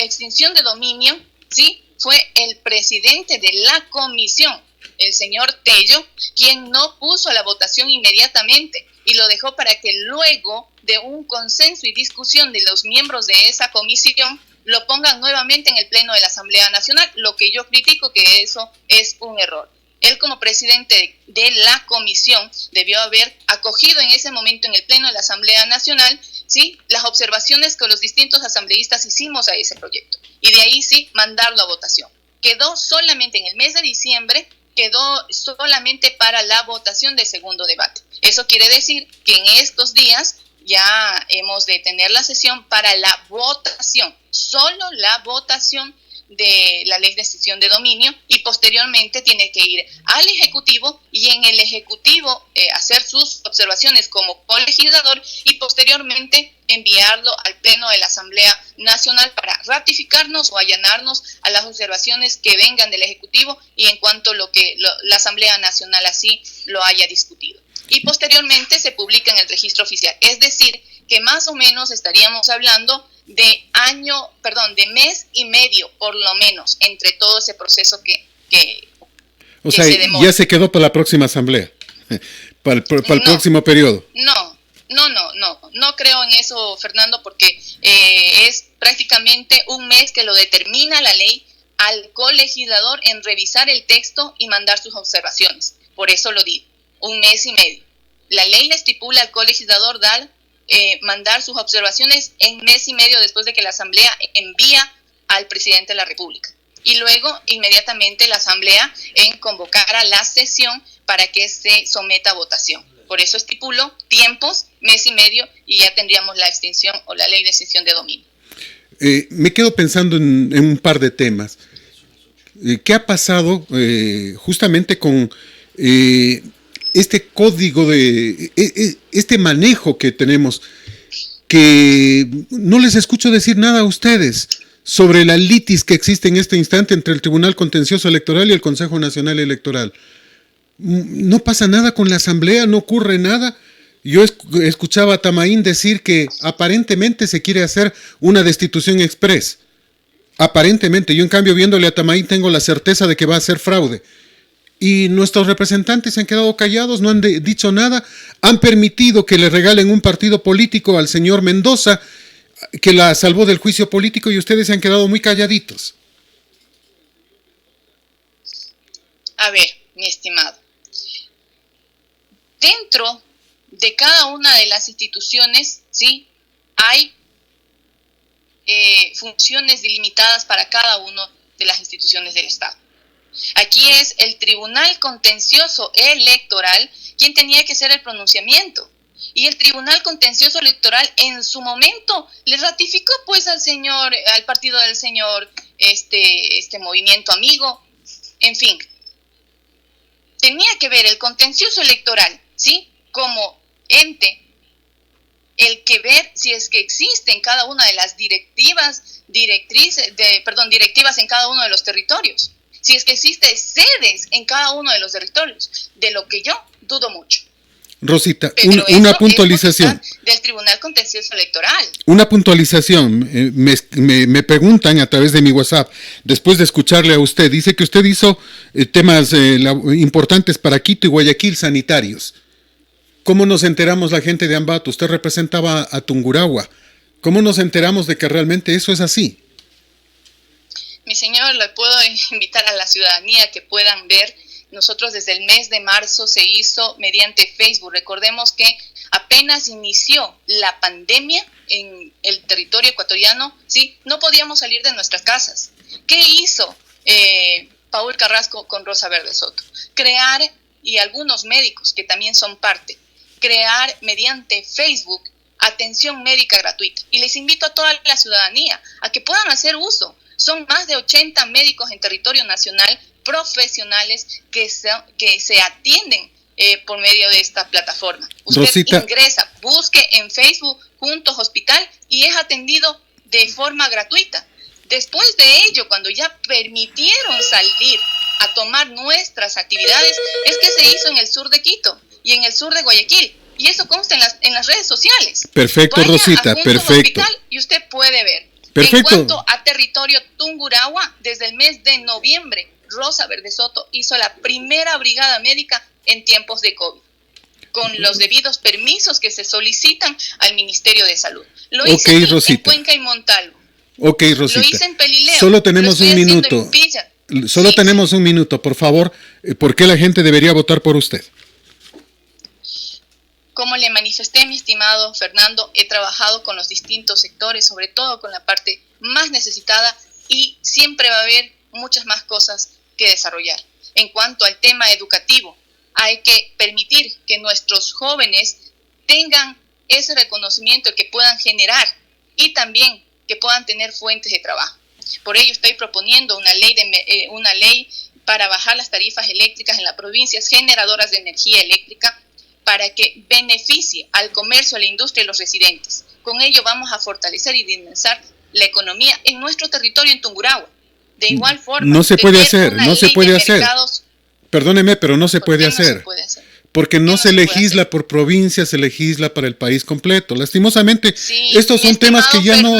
extinción de dominio, sí, fue el presidente de la comisión, el señor Tello, quien no puso a la votación inmediatamente y lo dejó para que luego de un consenso y discusión de los miembros de esa comisión lo pongan nuevamente en el Pleno de la Asamblea Nacional, lo que yo critico que eso es un error. Él como presidente de la comisión debió haber acogido en ese momento en el Pleno de la Asamblea Nacional, ¿sí?, las observaciones que los distintos asambleístas hicimos a ese proyecto. Y de ahí sí mandarlo a votación. Quedó solamente en el mes de diciembre, quedó solamente para la votación del segundo debate. Eso quiere decir que en estos días ya hemos de tener la sesión para la votación, solo la votación de la ley de extinción de dominio, y posteriormente tiene que ir al Ejecutivo y en el Ejecutivo hacer sus observaciones como colegislador y posteriormente enviarlo al Pleno de la Asamblea Nacional para ratificarnos o allanarnos a las observaciones que vengan del Ejecutivo y en cuanto la Asamblea Nacional así lo haya discutido. Y posteriormente se publica en el registro oficial. Es decir, que más o menos estaríamos hablando de mes y medio, por lo menos, entre todo ese proceso que se demora. Ya se quedó para la próxima asamblea, para el próximo periodo. No creo en eso, Fernando, porque es prácticamente un mes que lo determina la ley al colegislador en revisar el texto y mandar sus observaciones. Por eso lo digo, un mes y medio. La ley le estipula al colegislador mandar sus observaciones en mes y medio después de que la Asamblea envía al presidente de la República. Y luego, inmediatamente, la Asamblea en convocar a la sesión para que se someta a votación. Por eso estipulo tiempos, mes y medio, y ya tendríamos la extinción o la ley de extinción de dominio. Me quedo pensando en un par de temas. ¿Qué ha pasado justamente con este código este manejo que tenemos, que no les escucho decir nada a ustedes sobre la litis que existe en este instante entre el Tribunal Contencioso Electoral y el Consejo Nacional Electoral? No pasa nada con la Asamblea, no ocurre nada. Yo escuchaba a Tamaín decir que aparentemente se quiere hacer una destitución express. Aparentemente, yo en cambio viéndole a Tamaín tengo la certeza de que va a ser fraude. Y nuestros representantes se han quedado callados, no han dicho nada, han permitido que le regalen un partido político al señor Mendoza, que la salvó del juicio político, y ustedes se han quedado muy calladitos. A ver, mi estimado, dentro de cada una de las instituciones, ¿sí?, hay funciones delimitadas para cada una de las instituciones del Estado. Aquí es el Tribunal Contencioso Electoral quien tenía que hacer el pronunciamiento. Y el Tribunal Contencioso Electoral en su momento le ratificó pues al partido del señor, este movimiento amigo, en fin. Tenía que ver el contencioso electoral, ¿sí?, como ente, el que ver si es que existen cada una de las directivas en cada uno de los territorios. Si es que existe sedes en cada uno de los territorios, de lo que yo dudo mucho. Rosita, una puntualización. Del Tribunal Contencioso Electoral. Una puntualización. Me preguntan a través de mi WhatsApp, después de escucharle a usted, dice que usted hizo temas importantes para Quito y Guayaquil sanitarios. ¿Cómo nos enteramos la gente de Ambato? Usted representaba a Tungurahua. ¿Cómo nos enteramos de que realmente eso es así? Mi señor, le puedo invitar a la ciudadanía que puedan ver. Nosotros desde el mes de marzo se hizo mediante Facebook. Recordemos que apenas inició la pandemia en el territorio ecuatoriano, ¿sí?, no podíamos salir de nuestras casas. ¿Qué hizo Paul Carrasco con Rosa Verde Soto? Crear, y algunos médicos que también son parte, crear mediante Facebook atención médica gratuita. Y les invito a toda la ciudadanía a que puedan hacer uso. Son más de 80 médicos en territorio nacional, profesionales que se atienden por medio de esta plataforma. Usted Rosita, ingresa, busque en Facebook Juntos Hospital y es atendido de forma gratuita. Después de ello, cuando ya permitieron salir a tomar nuestras actividades, es que se hizo en el sur de Quito y en el sur de Guayaquil. Y eso consta en las redes sociales. Perfecto, Vaya Rosita, a Juntos perfecto. Hospital y usted puede ver. Perfecto. En cuanto a territorio Tungurahua, desde el mes de noviembre, Rosa Verde Soto hizo la primera brigada médica en tiempos de COVID, con los debidos permisos que se solicitan al Ministerio de Salud. Lo hice aquí, en Cuenca y Montalvo. Ok, Rosita. Lo hice en Pelileo. Solo tenemos un minuto. Solo tenemos un minuto, por favor. ¿Por qué la gente debería votar por usted? Como le manifesté, mi estimado Fernando, he trabajado con los distintos sectores, sobre todo con la parte más necesitada, y siempre va a haber muchas más cosas que desarrollar. En cuanto al tema educativo, hay que permitir que nuestros jóvenes tengan ese reconocimiento que puedan generar y también que puedan tener fuentes de trabajo. Por ello estoy proponiendo una ley para bajar las tarifas eléctricas en las provincias generadoras de energía eléctrica para que beneficie al comercio, a la industria y a los residentes. Con ello vamos a fortalecer y dinamizar la economía en nuestro territorio en Tungurahua. De igual forma, no se puede hacer, no se puede hacer. Perdóneme, pero no se puede hacer. Porque no se legisla por provincia, se legisla para el país completo. Lastimosamente, estos son temas que ya no...